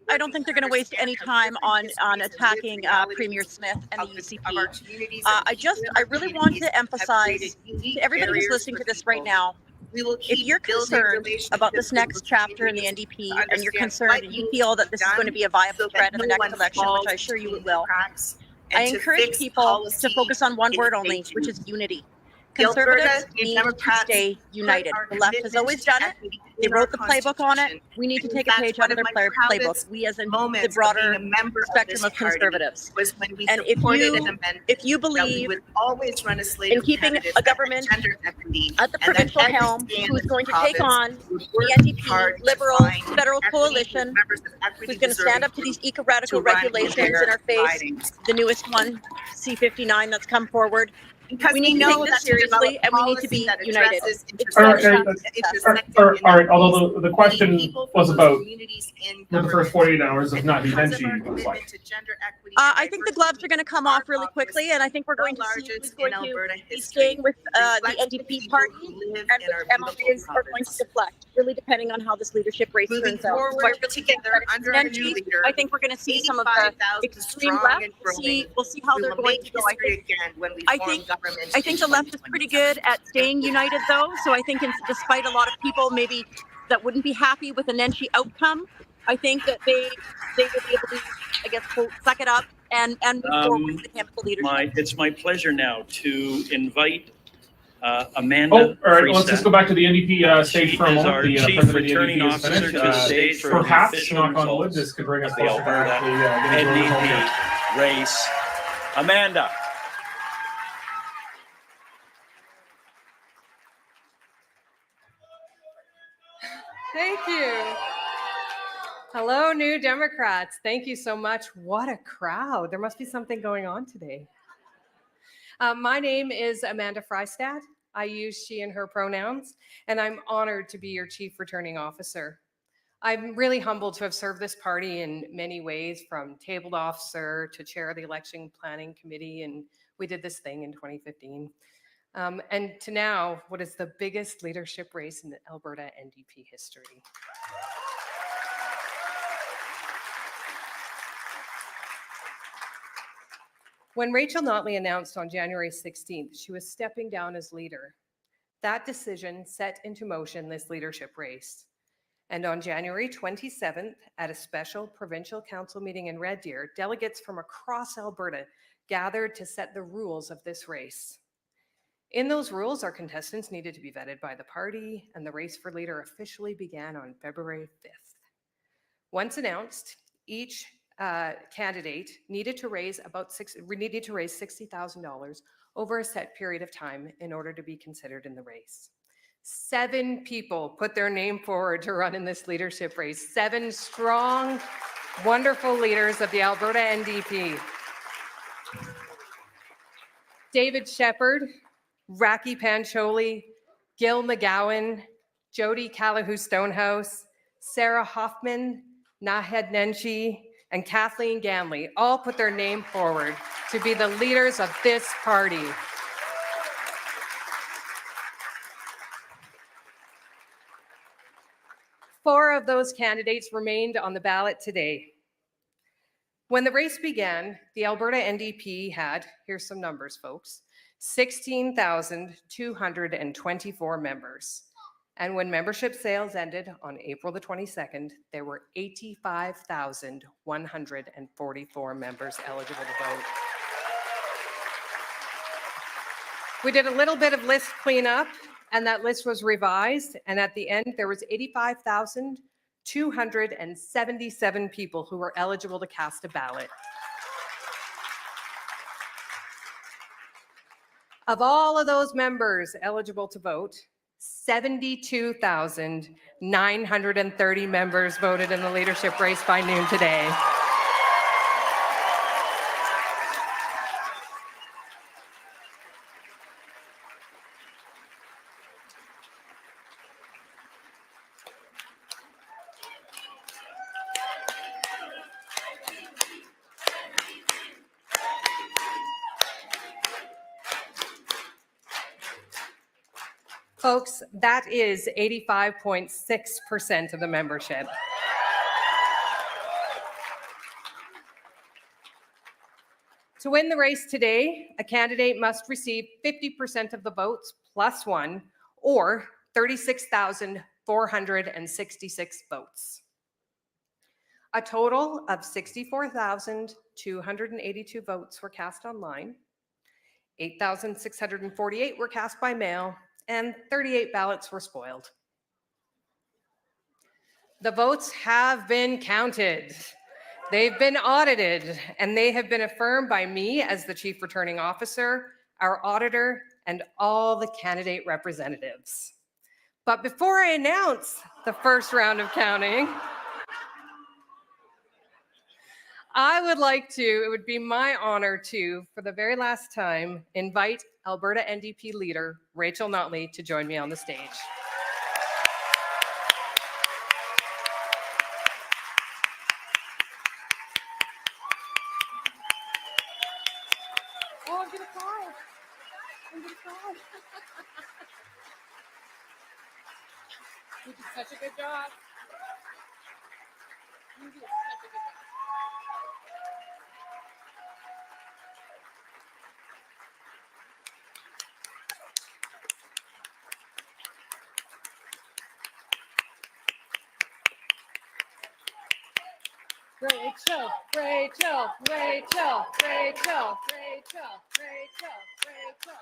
I don't think they're going to waste any time on attacking Premier Smith and the UCP. I really want to emphasize to everybody who's listening to this right now, if you're concerned about this next chapter in the NDP and you're concerned and you feel that this is going to be a viable threat in the next election, which I assure you it will, I encourage people to focus on one word only, which is unity. Conservatives need to stay united. The left has always done it. They wrote the playbook on it. We need to take a page out of their playbook. We as in the broader spectrum of conservatives. And if you believe in keeping a government at the provincial helm who's going to take on the NDP Liberal federal coalition, who's going to stand up to these eco-radical regulations in our face, the newest one, C-59 that's come forward, we need to take this seriously and we need to be united. All right, although the question was about the first 48 hours of not Nenshi. I think the gloves are going to come off really quickly, and I think we're going to see who's going to be staying with the NDP party and which MLAs are going to deflect, really depending on how this leadership race turns out. Nenshi, I think we're going to see some of the extreme left. We'll see how they're going to go. I think the left is pretty good at staying united, though. So I think, despite a lot of people maybe that wouldn't be happy with a Nenshi outcome, I think that they will be able to, I guess, quote, suck it up and move forward with chemical leadership. It's my pleasure now to invite Amanda. Oh, all right. Freestad. Let's just go back to the NDP stage for a moment. Our chief returning officer to the stage for perhaps, the official knock on wood, results this could bring us of the closer to Alberta actually NDP race. Amanda. Thank you. Hello, New Democrats. Thank you so much. What a crowd. There must be something going on today. My name is Amanda Freistad. I use she and her pronouns, and I'm honored to be your Chief Returning Officer. I'm really humbled to have served this party in many ways, from tabled officer to chair of the Election Planning Committee, and we did this thing in 2015. And to now, what is the biggest leadership race in Alberta NDP history. When Rachel Notley announced on January 16th she was stepping down as leader, that decision set into motion this leadership race. And on January 27th, at a special provincial council meeting in Red Deer, delegates from across Alberta gathered to set the rules of this race. In those rules, our contestants needed to be vetted by the party, and the race for leader officially began on February 5th. Once announced, each candidate needed to raise $60,000 over a set period of time in order to be considered in the race. 7 people put their name forward to run in this leadership race. 7 strong, wonderful leaders of the Alberta NDP. David Shepherd, Raki Pancholi, Gil McGowan, Jody Calahoo Stonehouse, Sarah Hoffman, Nahed Nenshi, and Kathleen Ganley all put their name forward to be the leaders of this party. Four of those candidates remained on the ballot today. When the race began, the Alberta NDP had, here's some numbers, folks, 16,224 members. And when membership sales ended on April the 22nd, there were 85,144 members eligible to vote. We did a little bit of list cleanup, and that list was revised. And at the end, there was 85,277 people who were eligible to cast a ballot. Of all of those members eligible to vote, 72,930 members voted in the leadership race by noon today. Folks, that is 85.6% of the membership. To win the race today, a candidate must receive 50% of the votes plus one, or 36,466 votes. A total of 64,282 votes were cast online, 8,648 were cast by mail, and 38 ballots were spoiled. The votes have been counted. They've been audited, and they have been affirmed by me as the Chief Returning Officer, our auditor, and all the candidate representatives. But before I announce the first round of counting, it would be my honor to, for the very last time, invite Alberta NDP leader Rachel Notley to join me on the stage. Oh, I'm gonna cry. I'm gonna cry. You did such a good job. You did such a good job. Rachel, Rachel, Rachel, Rachel, Rachel, Rachel, Rachel.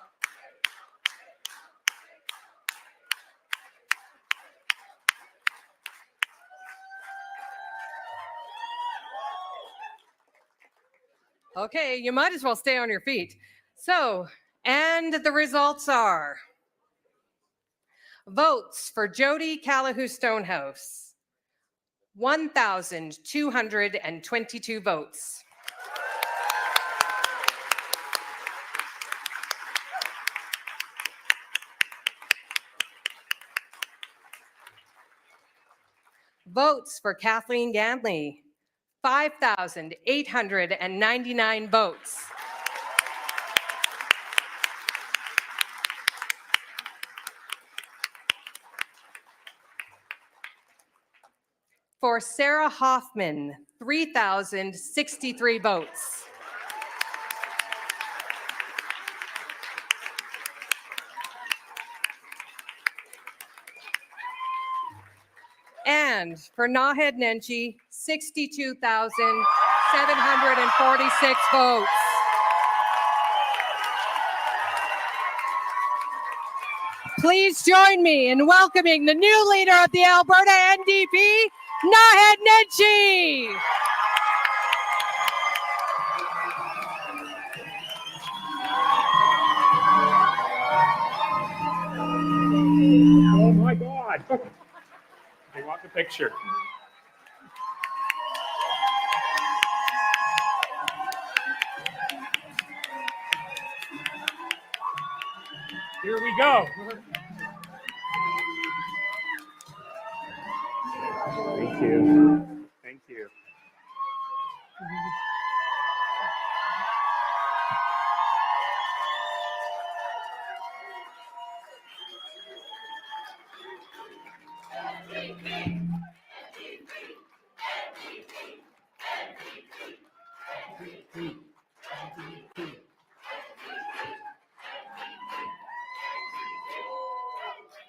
Okay, you might as well stay on your feet. So, and the results are: votes for Jody Calahoo Stonehouse, 1,222 votes. Votes for Kathleen Ganley, 5,899 votes. For Sarah Hoffman, 3,063 votes. And for Naheed Nenshi, 62,746 votes. Please join me in welcoming the new leader of the Alberta NDP, Naheed Nenshi. Oh my God. I want the picture. Here we go. Thank you. Thank you.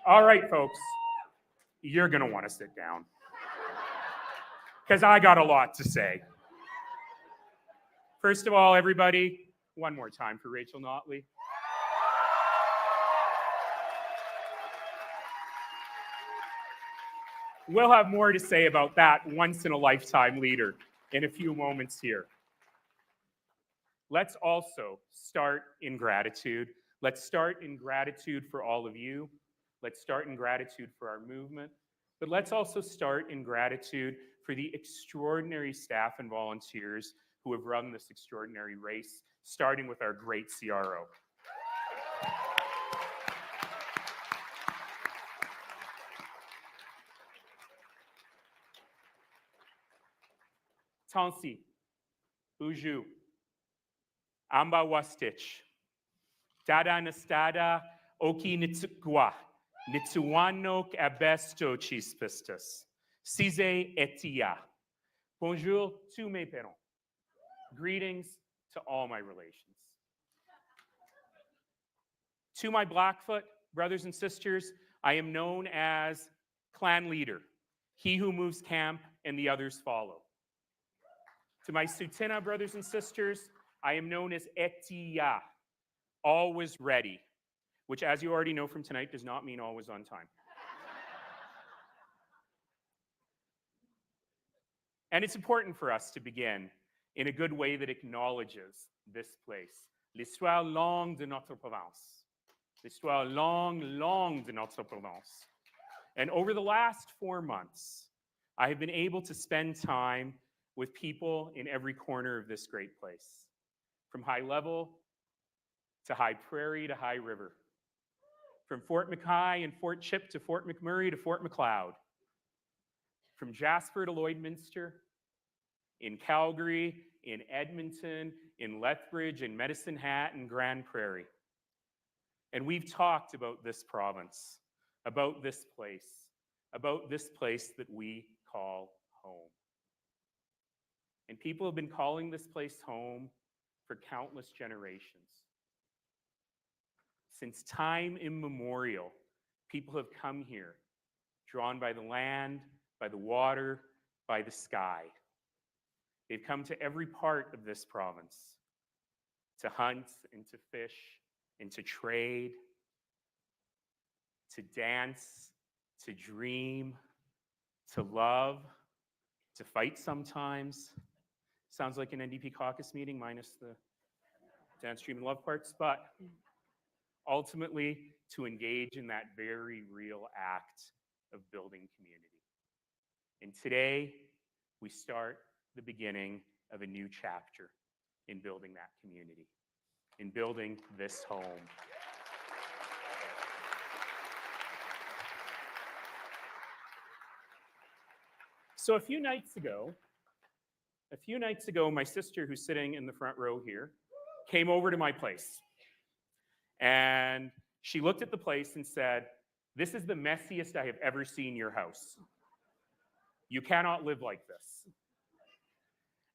All right, folks, you're going to want to sit down because I got a lot to say. First of all, everybody, one more time for Rachel Notley. We'll have more to say about that once-in-a-lifetime leader in a few moments here. Let's also start in gratitude. Let's start in gratitude for all of you. Let's start in gratitude for our movement. But let's also start in gratitude for the extraordinary staff and volunteers who have run this extraordinary race, starting with our great CRO. Tansi, Uju, Amba Wastich, Dada Nastada, Oki Nitsukwa, Nitsuanok Abesto Chispistus, Cize Etia. Bonjour, tous mes parents. Greetings to all my relations. To my Blackfoot brothers and sisters, I am known as clan leader, he who moves camp and the others follow. To my Tsuut'ina brothers and sisters, I am known as Etiya, always ready, which, as you already know from tonight, does not mean always on time. And it's important for us to begin in a good way that acknowledges this place. L'histoire longue de notre province. L'histoire longue de notre province. And over the last 4 months, I have been able to spend time with people in every corner of this great place, from high level to high prairie to high river, from Fort McKay and Fort Chip to Fort McMurray to Fort McLeod, from Jasper to Lloydminster, in Calgary, in Edmonton, in Lethbridge, in Medicine Hat, and Grand Prairie. And we've talked about this province, about this place that we call home. And people have been calling this place home for countless generations. Since time immemorial, people have come here, drawn by the land, by the water, by the sky. They've come to every part of this province to hunt and to fish and to trade, to dance, to dream, to love, to fight sometimes. Sounds like an NDP caucus meeting minus the dance, dream, and love parts, but ultimately to engage in that very real act of building community. And today, we start the beginning of a new chapter in building that community, in building this home. So a few nights ago, my sister, who's sitting in the front row here, came over to my place. And she looked at the place and said, "This is the messiest I have ever seen your house. You cannot live like this."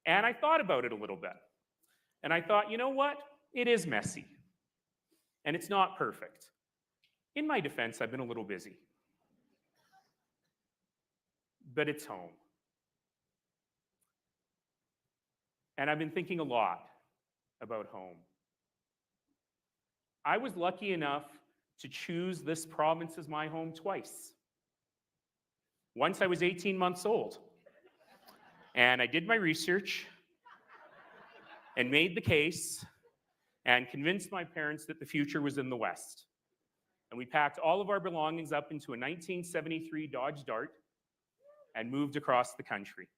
And I thought about it a little bit. And I thought, you know what? It is messy. And it's not perfect. In my defense, I've been a little busy. But it's home. And I've been thinking a lot about home. I was lucky enough to choose this province as my home twice. Once I was 18 months old. And I did my research and made the case and convinced my parents that the future was in the West. And we packed all of our belongings up into a 1973 Dodge Dart and moved across the country.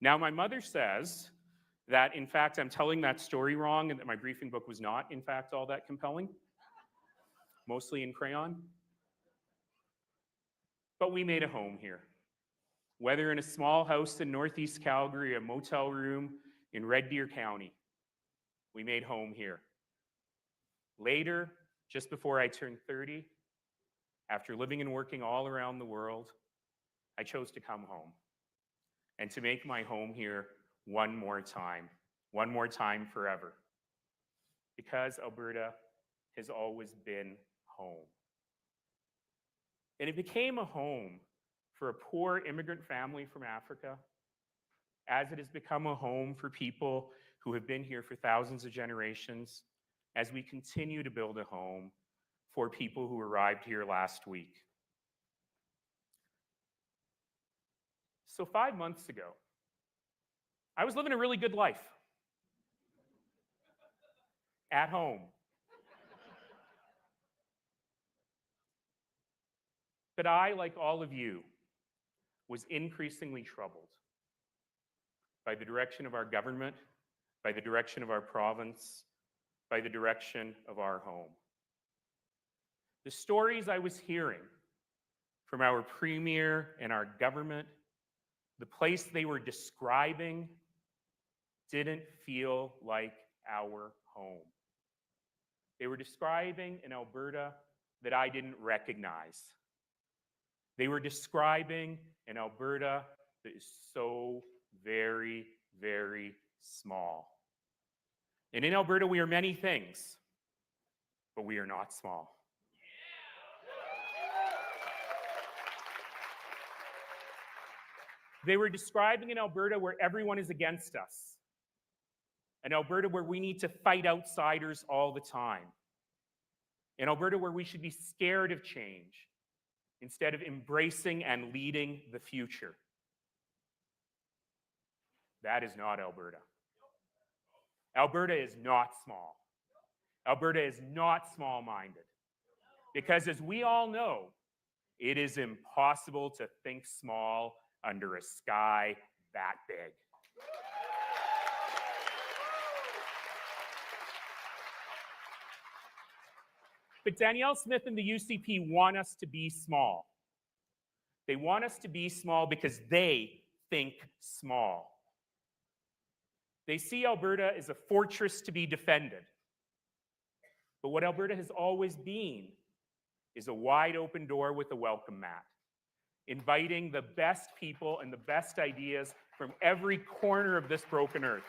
Now, my mother says that, in fact, I'm telling that story wrong and that my briefing book was not, in fact, all that compelling, mostly in crayon. But we made a home here. Whether in a small house in Northeast Calgary, a motel room in Red Deer County, we made home here. Later, just before I turned 30, after living and working all around the world, I chose to come home and to make my home here one more time forever. Because Alberta has always been home. And it became a home for a poor immigrant family from Africa, as it has become a home for people who have been here for thousands of generations, as we continue to build a home for people who arrived here last week. So 5 months ago, I was living a really good life. At home. But I, like all of you, was increasingly troubled by the direction of our government, by the direction of our province, by the direction of our home. The stories I was hearing from our premier and our government, the place they were describing, didn't feel like our home. They were describing an Alberta that I didn't recognize. They were describing an Alberta that is so very, very small. And in Alberta, we are many things, but we are not small. They were describing an Alberta where everyone is against us, an Alberta where we need to fight outsiders all the time, an Alberta where we should be scared of change instead of embracing and leading the future. That is not Alberta. Alberta is not small. Alberta is not small-minded. Because as we all know, it is impossible to think small under a sky that big. But Danielle Smith and the UCP want us to be small. They want us to be small because they think small. They see Alberta as a fortress to be defended. But what Alberta has always been is a wide open door with a welcome mat, inviting the best people and the best ideas from every corner of this broken earth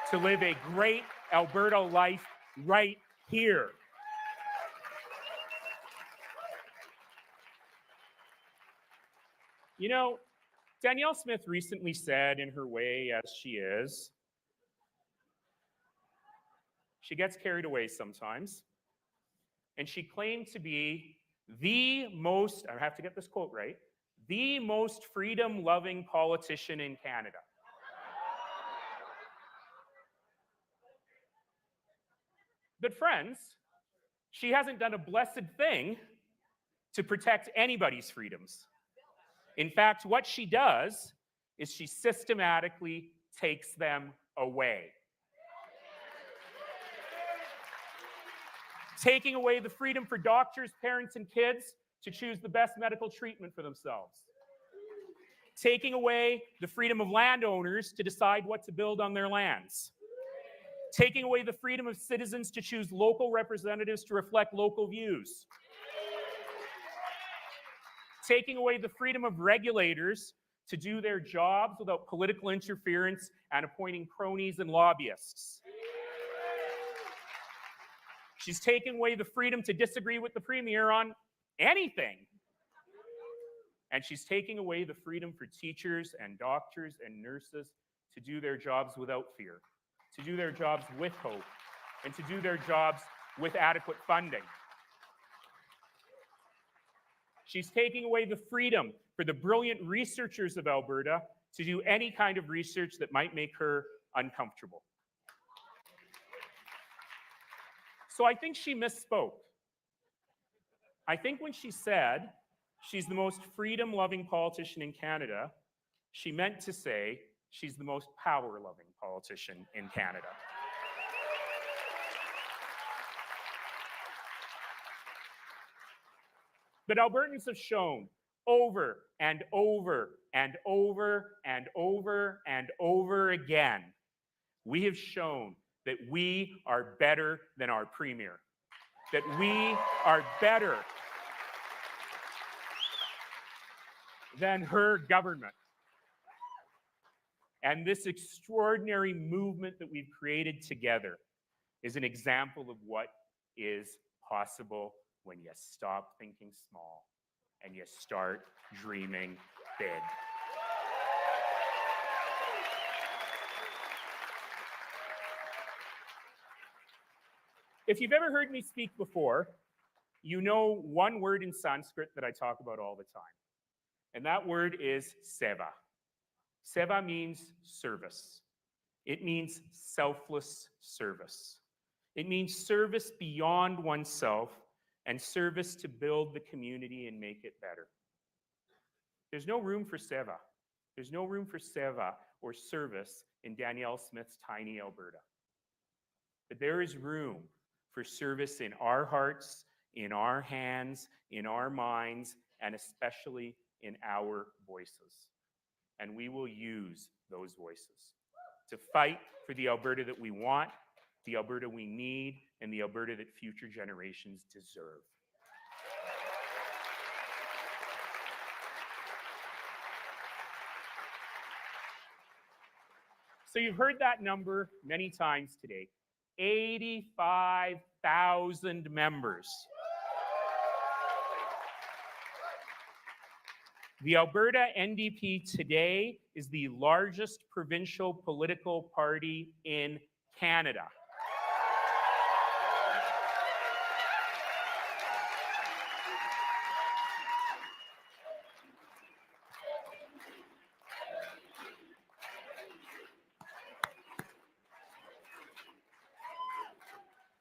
to live a great Alberta life right here. You know, Danielle Smith recently said, in her way as she is, she gets carried away sometimes, and she claimed to be the most, I have to get this quote right, the most freedom-loving politician in Canada. But friends, she hasn't done a blessed thing to protect anybody's freedoms. In fact, what she does is she systematically takes them away. Taking away the freedom for doctors, parents, and kids to choose the best medical treatment for themselves. Taking away the freedom of landowners to decide what to build on their lands. Taking away the freedom of citizens to choose local representatives to reflect local views. Taking away the freedom of regulators to do their jobs without political interference and appointing cronies and lobbyists. She's taking away the freedom to disagree with the Premier on anything. And she's taking away the freedom for teachers and doctors and nurses to do their jobs without fear, to do their jobs with hope, and to do their jobs with adequate funding. She's taking away the freedom for the brilliant researchers of Alberta to do any kind of research that might make her uncomfortable. So I think she misspoke. I think when she said she's the most freedom-loving politician in Canada, she meant to say she's the most power-loving politician in Canada. But Albertans have shown over and over and over and over and over again, we have shown that we are better than our Premier, that we are better than her government. And this extraordinary movement that we've created together is an example of what is possible when you stop thinking small and you start dreaming big. If you've ever heard me speak before, you know one word in Sanskrit that I talk about all the time. And that word is seva. Seva means service. It means selfless service. It means service beyond oneself and service to build the community and make it better. There's no room for seva. There's no room for seva or service in Danielle Smith's tiny Alberta. But there is room for service in our hearts, in our hands, in our minds, and especially in our voices. And we will use those voices to fight for the Alberta that we want, the Alberta we need, and the Alberta that future generations deserve. So you've heard that number many times today, 85,000 members. The Alberta NDP today is the largest provincial political party in Canada.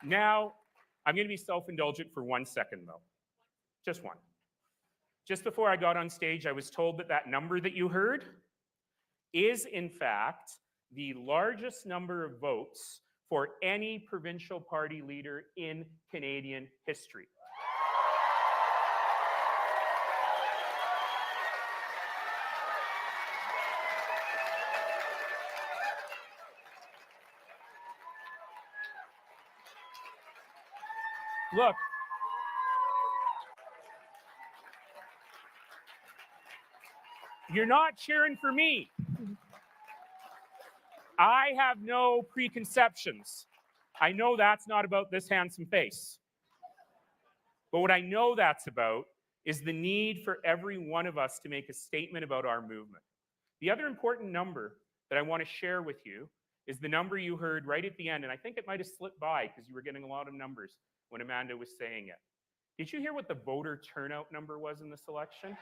Now, I'm going to be self-indulgent for 1 second, though. Just one. Just before I got on stage, I was told that that number that you heard is, in fact, the largest number of votes for any provincial party leader in Canadian history. Look, you're not cheering for me. I have no preconceptions. I know that's not about this handsome face. But what I know that's about is the need for every one of us to make a statement about our movement. The other important number that I want to share with you is the number you heard right at the end, and I think it might have slipped by because you were getting a lot of numbers when Amanda was saying it. Did you hear what the voter turnout number was in this election?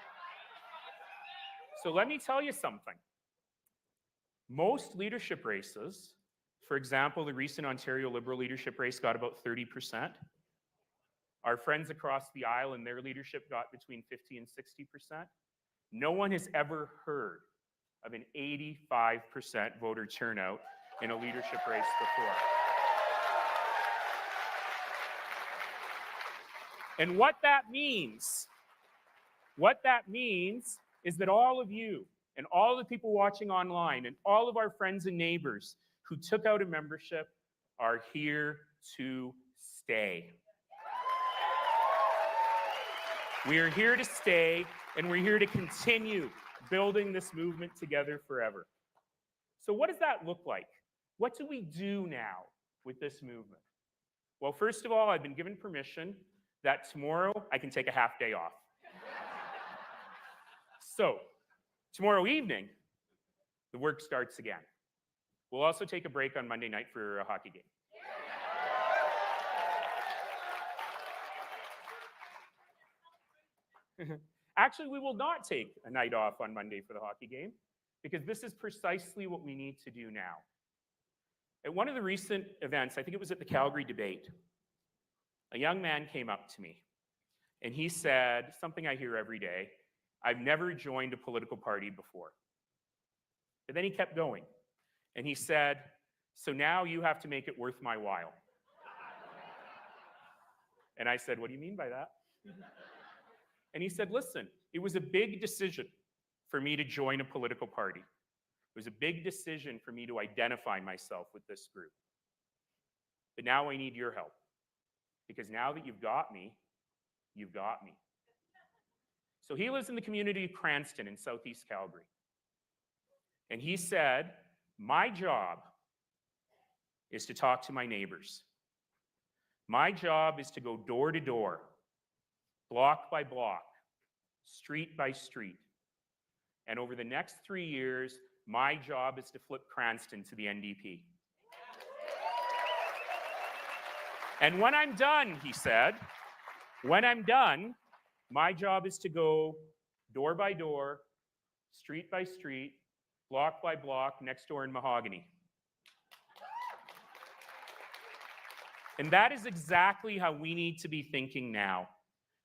So let me tell you something. Most leadership races, for example, the recent Ontario Liberal leadership race got about 30%. Our friends across the aisle in their leadership got between 50 and 60%. No one has ever heard of an 85% voter turnout in a leadership race before. And what that means is that all of you and all the people watching online and all of our friends and neighbors who took out a membership are here to stay. We are here to stay, and we're here to continue building this movement together forever. So what does that look like? What do we do now with this movement? Well, first of all, I've been given permission that tomorrow I can take a half day off. So tomorrow evening, the work starts again. We'll also take a break on Monday night for a hockey game. Actually, we will not take a night off on Monday for the hockey game because this is precisely what we need to do now. At one of the recent events, I think it was at the Calgary debate, a young man came up to me and he said something I hear every day: I've never joined a political party before. But then he kept going and he said, so now you have to make it worth my while. And I said, what do you mean by that? And he said, listen, it was a big decision for me to join a political party. It was a big decision for me to identify myself with this group. But now I need your help. Because now that you've got me, you've got me. So he lives in the community of Cranston in Southeast Calgary. And he said, my job is to talk to my neighbors. My job is to go door to door, block by block, street by street. And over the next 3 years, my job is to flip Cranston to the NDP. And when I'm done, he said, when I'm done, my job is to go door by door, street by street, block by block, next door in Mahogany. And that is exactly how we need to be thinking now.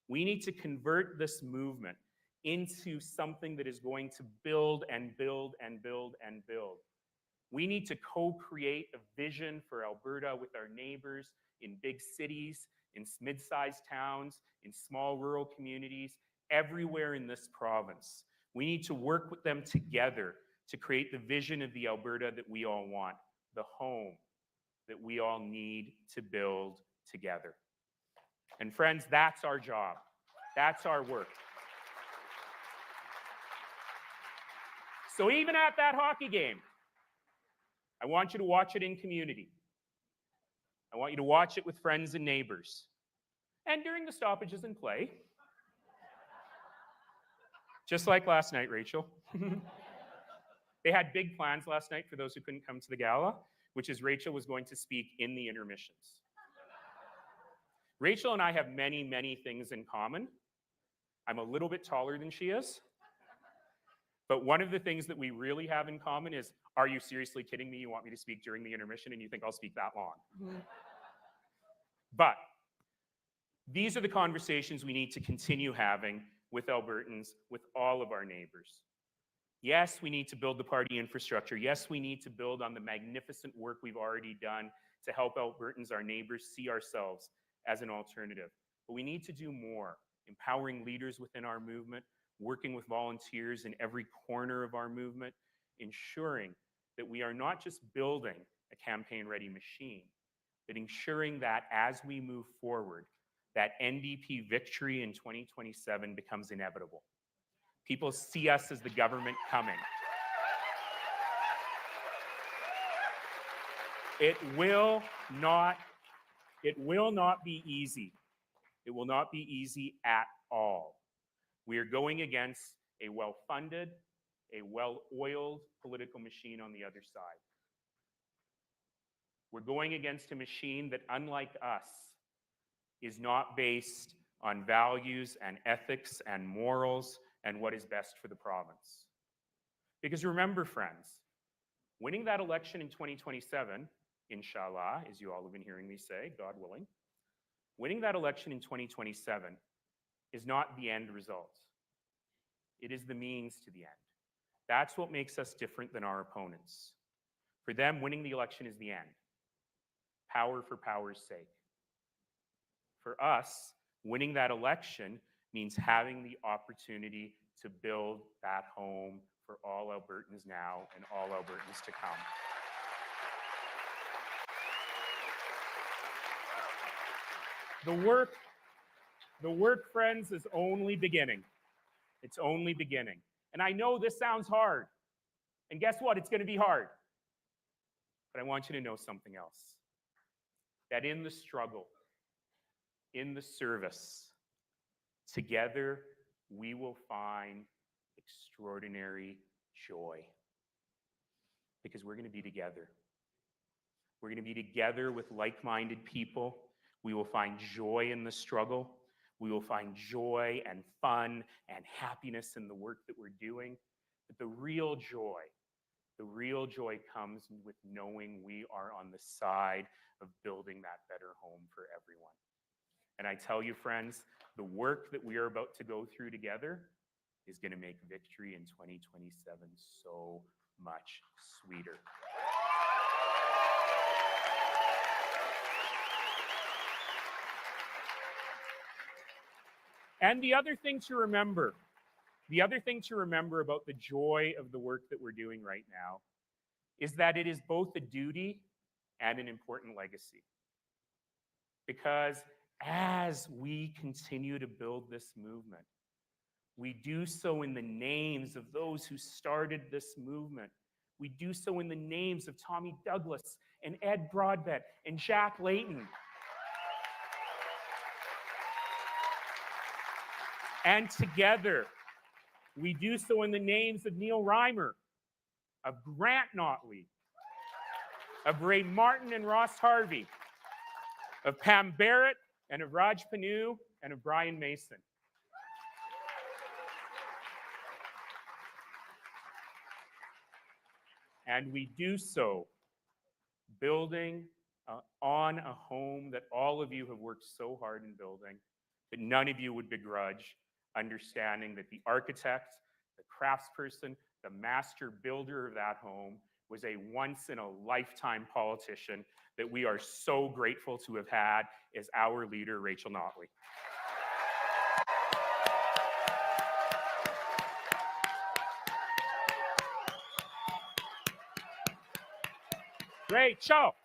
We need to convert this movement into something that is going to build and build and build and build. We need to co-create a vision for Alberta with our neighbors in big cities, in mid-sized towns, in small rural communities, everywhere in this province. We need to work with them together to create the vision of the Alberta that we all want, the home that we all need to build together. And friends, that's our job. That's our work. So even at that hockey game, I want you to watch it in community. I want you to watch it with friends and neighbors. And during the stoppages in play, just like last night, Rachel. They had big plans last night for those who couldn't come to the gala, which is Rachel was going to speak in the intermissions. Rachel and I have many, many things in common. I'm a little bit taller than she is. But one of the things that we really have in common is, are you seriously kidding me? You want me to speak during the intermission and you think I'll speak that long? But these are the conversations we need to continue having with Albertans, with all of our neighbors. Yes, we need to build the party infrastructure. Yes, we need to build on the magnificent work we've already done to help Albertans, our neighbors, see ourselves as an alternative. But we need to do more, empowering leaders within our movement, working with volunteers in every corner of our movement, ensuring that we are not just building a campaign-ready machine, but ensuring that as we move forward, that NDP victory in 2027 becomes inevitable. People see us as the government coming. It will not be easy. It will not be easy at all. We are going against a well-funded, a well-oiled political machine on the other side. We're going against a machine that, unlike us, is not based on values and ethics and morals and what is best for the province. Because remember, friends, winning that election in 2027, inshallah, as you all have been hearing me say, God willing, winning that election in 2027 is not the end result. It is the means to the end. That's what makes us different than our opponents. For them, winning the election is the end. Power for power's sake. For us, winning that election means having the opportunity to build that home for all Albertans now and all Albertans to come. The work, friends, is only beginning. It's only beginning. And I know this sounds hard. And guess what? It's going to be hard. But I want you to know something else. That in the struggle, in the service, together we will find extraordinary joy. Because we're going to be together. We're going to be together with like-minded people. We will find joy in the struggle. We will find joy and fun and happiness in the work that we're doing. But the real joy comes with knowing we are on the side of building that better home for everyone. And I tell you, friends, the work that we are about to go through together is going to make victory in 2027 so much sweeter. And the other thing to remember about the joy of the work that we're doing right now is that it is both a duty and an important legacy. Because as we continue to build this movement, we do so in the names of those who started this movement. We do so in the names of Tommy Douglas and Ed Broadbent and Jack Layton. And together, we do so in the names of Neil Reimer, of Grant Notley, of Ray Martin and Ross Harvey, of Pam Barrett and of Raj Panu and of Brian Mason. And we do so building on a home that all of you have worked so hard in building, that none of you would begrudge, understanding that the architect, the craftsperson, the master builder of that home was a once-in-a-lifetime politician that we are so grateful to have had as our leader, Rachel Notley. Rachel!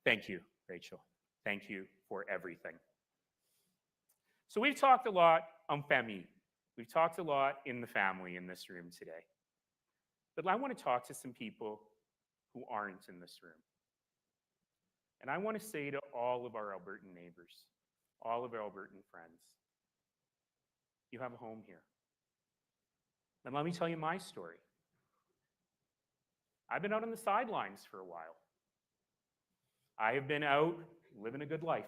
Thank you, Rachel. Thank you for everything. So we've talked a lot en famille. We've talked a lot in the family in this room today. But I want to talk to some people who aren't in this room. And I want to say to all of our Albertan neighbors, all of our Albertan friends, you have a home here. And let me tell you my story. I've been out on the sidelines for a while. I have been out living a good life.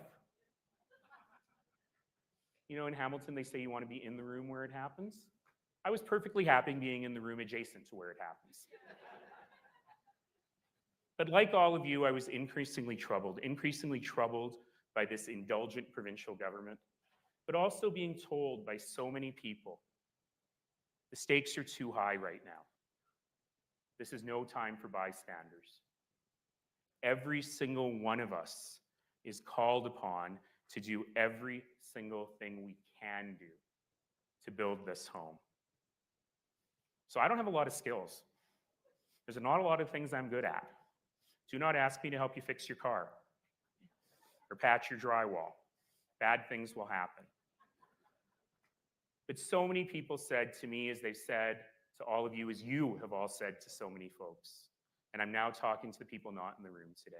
You know, in Hamilton, they say you want to be in the room where it happens. I was perfectly happy being in the room adjacent to where it happens. But like all of you, I was increasingly troubled by this indulgent provincial government, but also being told by so many people, the stakes are too high right now. This is no time for bystanders. Every single one of us is called upon to do every single thing we can do to build this home. So I don't have a lot of skills. There's not a lot of things I'm good at. Do not ask me to help you fix your car or patch your drywall. Bad things will happen. But so many people said to me, as they've said to all of you, as you have all said to so many folks, and I'm now talking to the people not in the room today,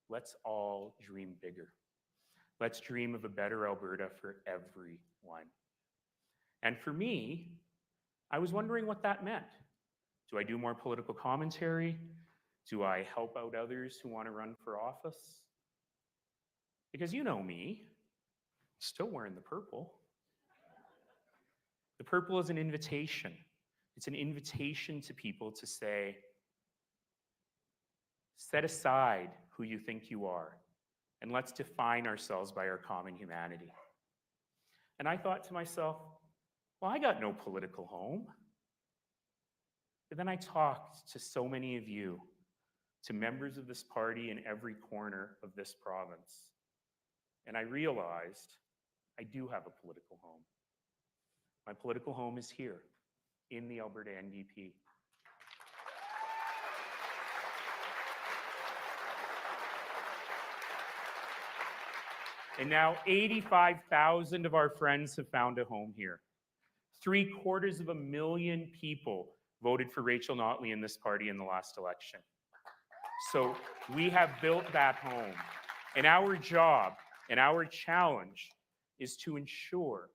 let's all dream bigger. Let's dream of a better Alberta for everyone. And for me, I was wondering what that meant. Do I do more political commentary? Do I help out others who want to run for office? Because you know me, still wearing the purple. The purple is an invitation. It's an invitation to people to say, set aside who you think you are, and let's define ourselves by our common humanity. And I thought to myself, well, I got no political home. But then I talked to so many of you, to members of this party in every corner of this province, and I realized I do have a political home. My political home is here, in the Alberta NDP. And now 85,000 of our friends have found a home here. 750,000 people voted for Rachel Notley in this party in the last election. So we have built that home. And our job and our challenge is to ensure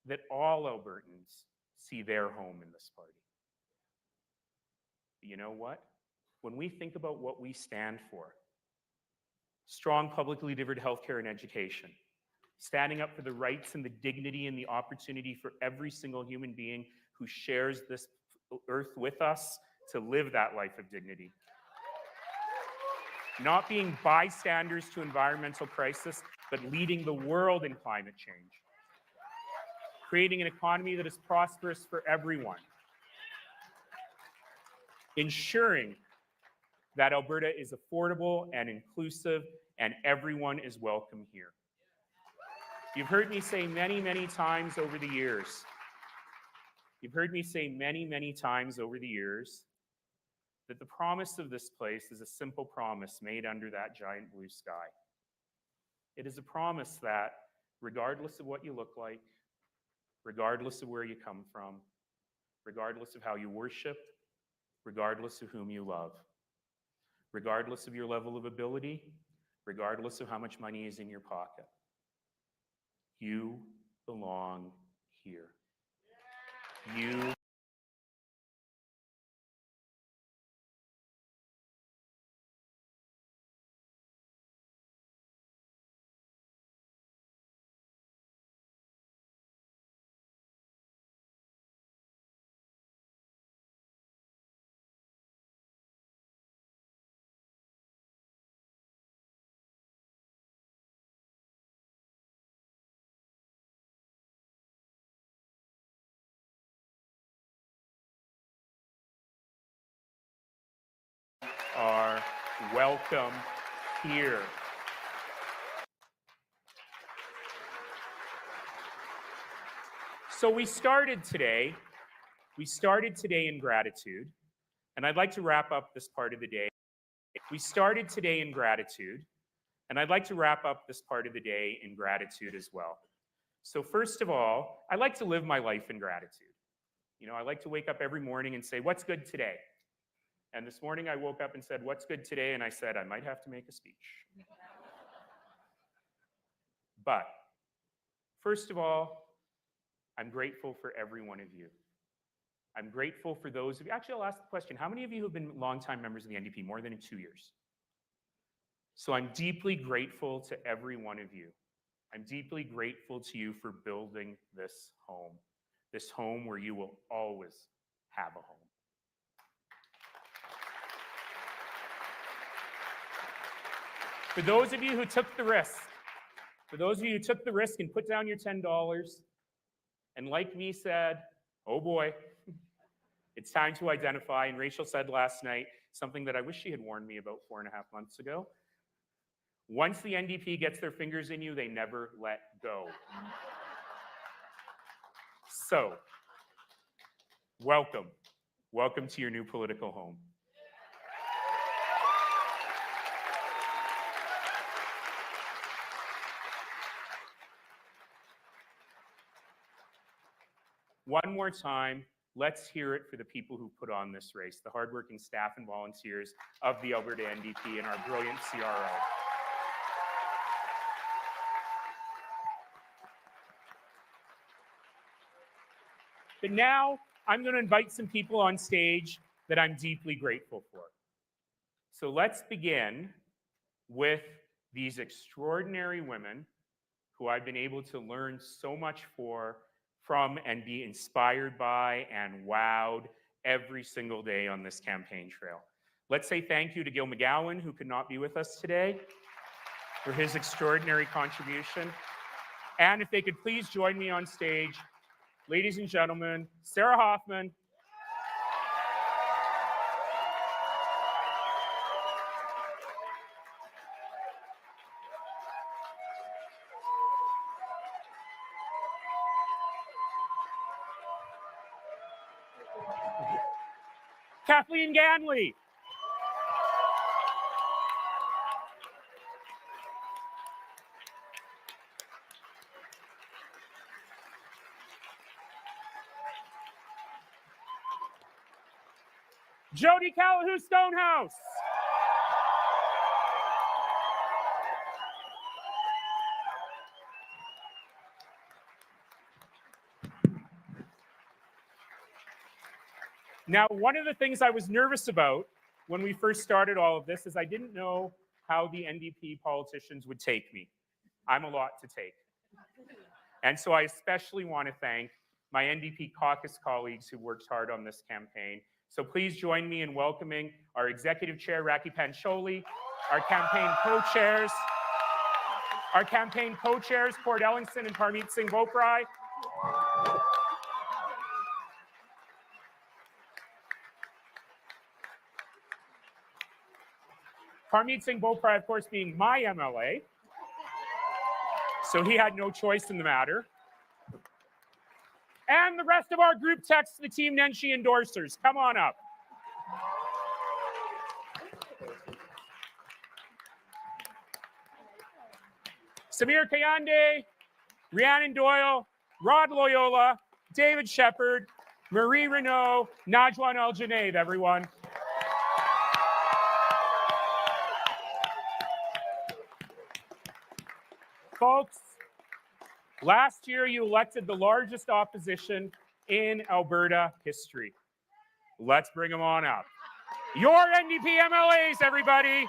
that all Albertans see their home in this party. But you know what? When we think about what we stand for, strong publicly delivered healthcare and education, standing up for the rights and the dignity and the opportunity for every single human being who shares this earth with us to live that life of dignity. Not being bystanders to environmental crisis, but leading the world in climate change. Creating an economy that is prosperous for everyone. Ensuring that Alberta is affordable and inclusive and everyone is welcome here. You've heard me say many, many times over the years, that the promise of this place is a simple promise made under that giant blue sky. It is a promise that regardless of what you look like, regardless of where you come from, regardless of how you worship, regardless of whom you love, regardless of your level of ability, regardless of how much money is in your pocket, you belong here. You are welcome here. So we started today in gratitude, and I'd like to wrap up this part of the day We started today in gratitude, and I'd like to wrap up this part of the day in gratitude as well. So first of all, I like to live my life in gratitude. You know, I like to wake up every morning and say, what's good today? And this morning I woke up and said, what's good today? And I said, I might have to make a speech. But first of all, I'm grateful for every one of you. I'm grateful for those of you. Actually, I'll ask the question, how many of you have been longtime members of the NDP, more than 2 years? So I'm deeply grateful to every one of you. I'm deeply grateful to you for building this home where you will always have a home. For those of you who took the risk, and put down your $10 and like me said, oh boy, it's time to identify, and Rachel said last night something that I wish she had warned me about 4.5 months ago. Once the NDP gets their fingers in you, they never let go. So, welcome. Welcome to your new political home. One more time, let's hear it for the people who put on this race, the hardworking staff and volunteers of the Alberta NDP and our brilliant CRO. But now I'm going to invite some people on stage that I'm deeply grateful for. So let's begin with these extraordinary women who I've been able to learn so much from and be inspired by and wowed every single day on this campaign trail. Let's say thank you to Gil McGowan, who could not be with us today, for his extraordinary contribution. And if they could please join me on stage, ladies and gentlemen, Sarah Hoffman, Kathleen Ganley, Jody Callahoo Stonehouse, Now, one of the things I was nervous about when we first started all of this is I didn't know how the NDP politicians would take me. I'm a lot to take. And so I especially want to thank my NDP caucus colleagues who worked hard on this campaign. So please join me in welcoming our Executive Chair, Raki Pancholi, our campaign co-chairs, Cord Ellingson and Parmeet Singh Boprai, Parmeet Singh Boprai, of course, being my MLA, so he had no choice in the matter. And the rest of our group text, the Team Nenshi endorsers. Come on up. Samir Kayande, Rhiannon Doyle, Rod Loyola, David Shepard, Marie Renault, Najwan El-Junaid, everyone. Folks, last year you elected the largest opposition in Alberta history. Let's bring them on up. Your NDP MLAs, everybody.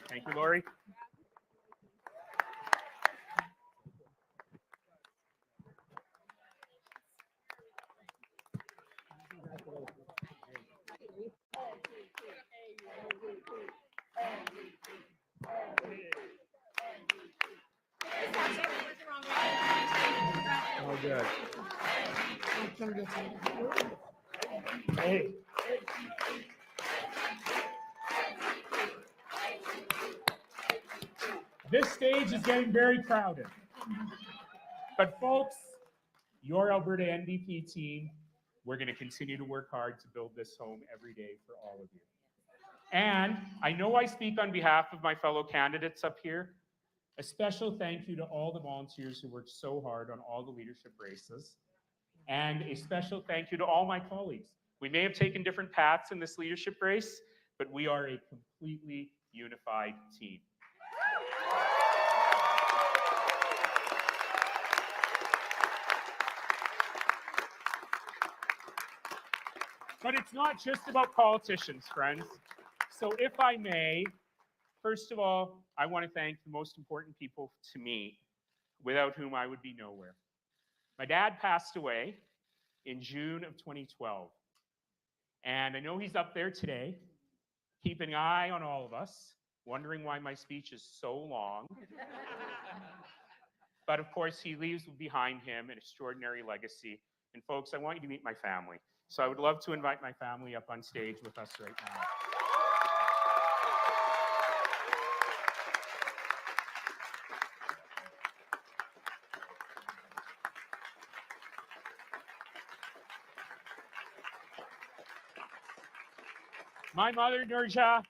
Thank you, Lori. Oh, good. Hey. This stage is getting very crowded. But folks, your Alberta NDP team, we're going to continue to work hard to build this home every day for all of you. And I know I speak on behalf of my fellow candidates up here. A special thank you to all the volunteers who worked so hard on all the leadership races. And a special thank you to all my colleagues. We may have taken different paths in this leadership race, but we are a completely unified team. But it's not just about politicians, friends. So if I may, first of all, I want to thank the most important people to me, without whom I would be nowhere. My dad passed away in June of 2012. And I know he's up there today, keeping an eye on all of us, wondering why my speech is so long. But of course, he leaves behind him an extraordinary legacy. And folks, I want you to meet my family. So I would love to invite my family up on stage with us right now. My mother, Nurja.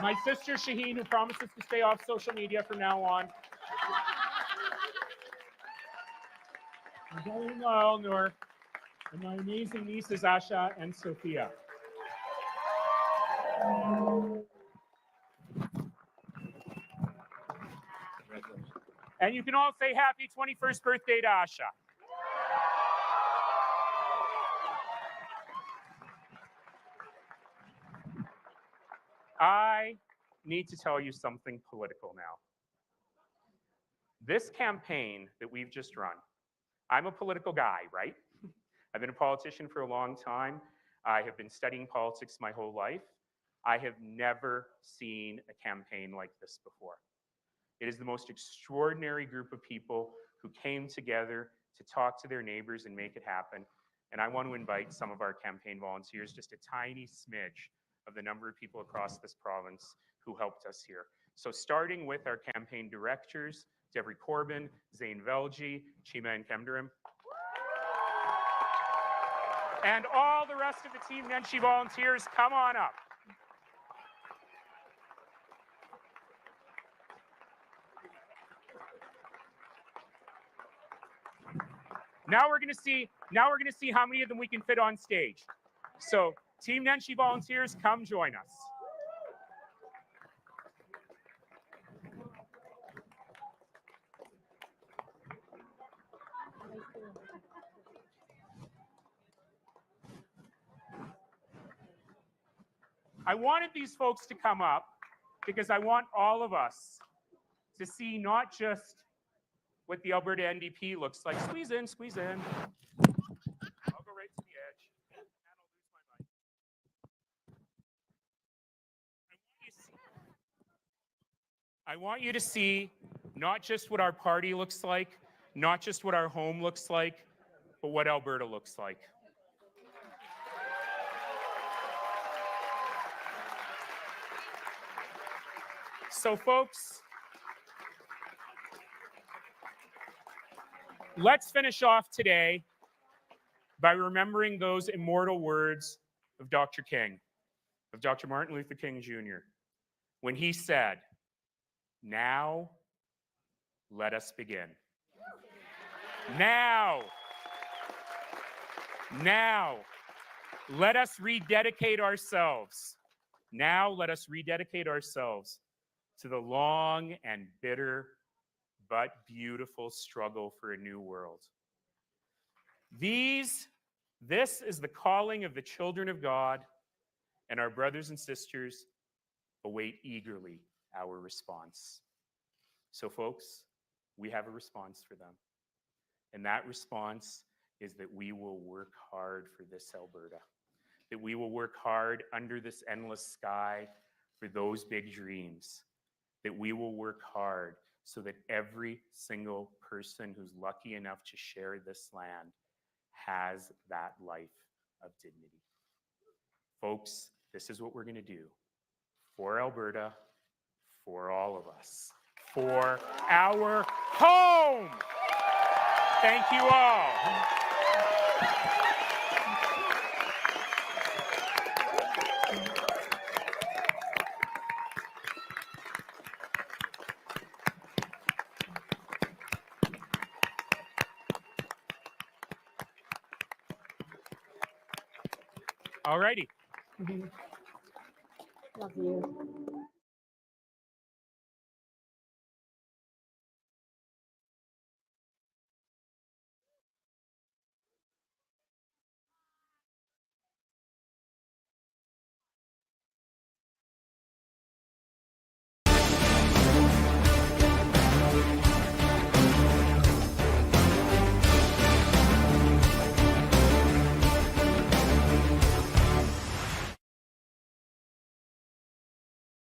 My sister, Shaheen, who promises to stay off social media from now on. My brother-in-law, Elnur. And my amazing nieces, Asha and Sophia. And you can all say happy 21st birthday to Asha. I need to tell you something political now. This campaign that we've just run, I'm a political guy, right? I've been a politician for a long time. I have been studying politics my whole life. I have never seen a campaign like this before. It is the most extraordinary group of people who came together to talk to their neighbors and make it happen. And I want to invite some of our campaign volunteers, just a tiny smidge of the number of people across this province who helped us here. So starting with our campaign directors, Deborah Corbin, Zane Velji, Chima and Kemderim, and all the rest of the Team Nenshi volunteers, come on up. Now we're going to see how many of them we can fit on stage. So Team Nenshi volunteers, come join us. I wanted these folks to come up because I want all of us to see not just what the Alberta NDP looks like. Squeeze in, squeeze in. I'll go right to the edge, and I'll lose my mic. I want you to see not just what our party looks like, not just what our home looks like, but what Alberta looks like. So folks, let's finish off today by remembering those immortal words of Dr. King, of Dr. Martin Luther King Jr., when he said, "Now, let us begin." Now, let us rededicate ourselves. Now, let us rededicate ourselves to the long and bitter but beautiful struggle for a new world. This is the calling of the children of God, and our brothers and sisters await eagerly our response. So folks, we have a response for them. And that response is that we will work hard for this Alberta, that we will work hard under this endless sky for those big dreams, that we will work hard so that every single person who's lucky enough to share this land has that life of dignity. Folks, this is what we're going to do. for Alberta, for all of us, for our home. Thank you all. All righty. Love you.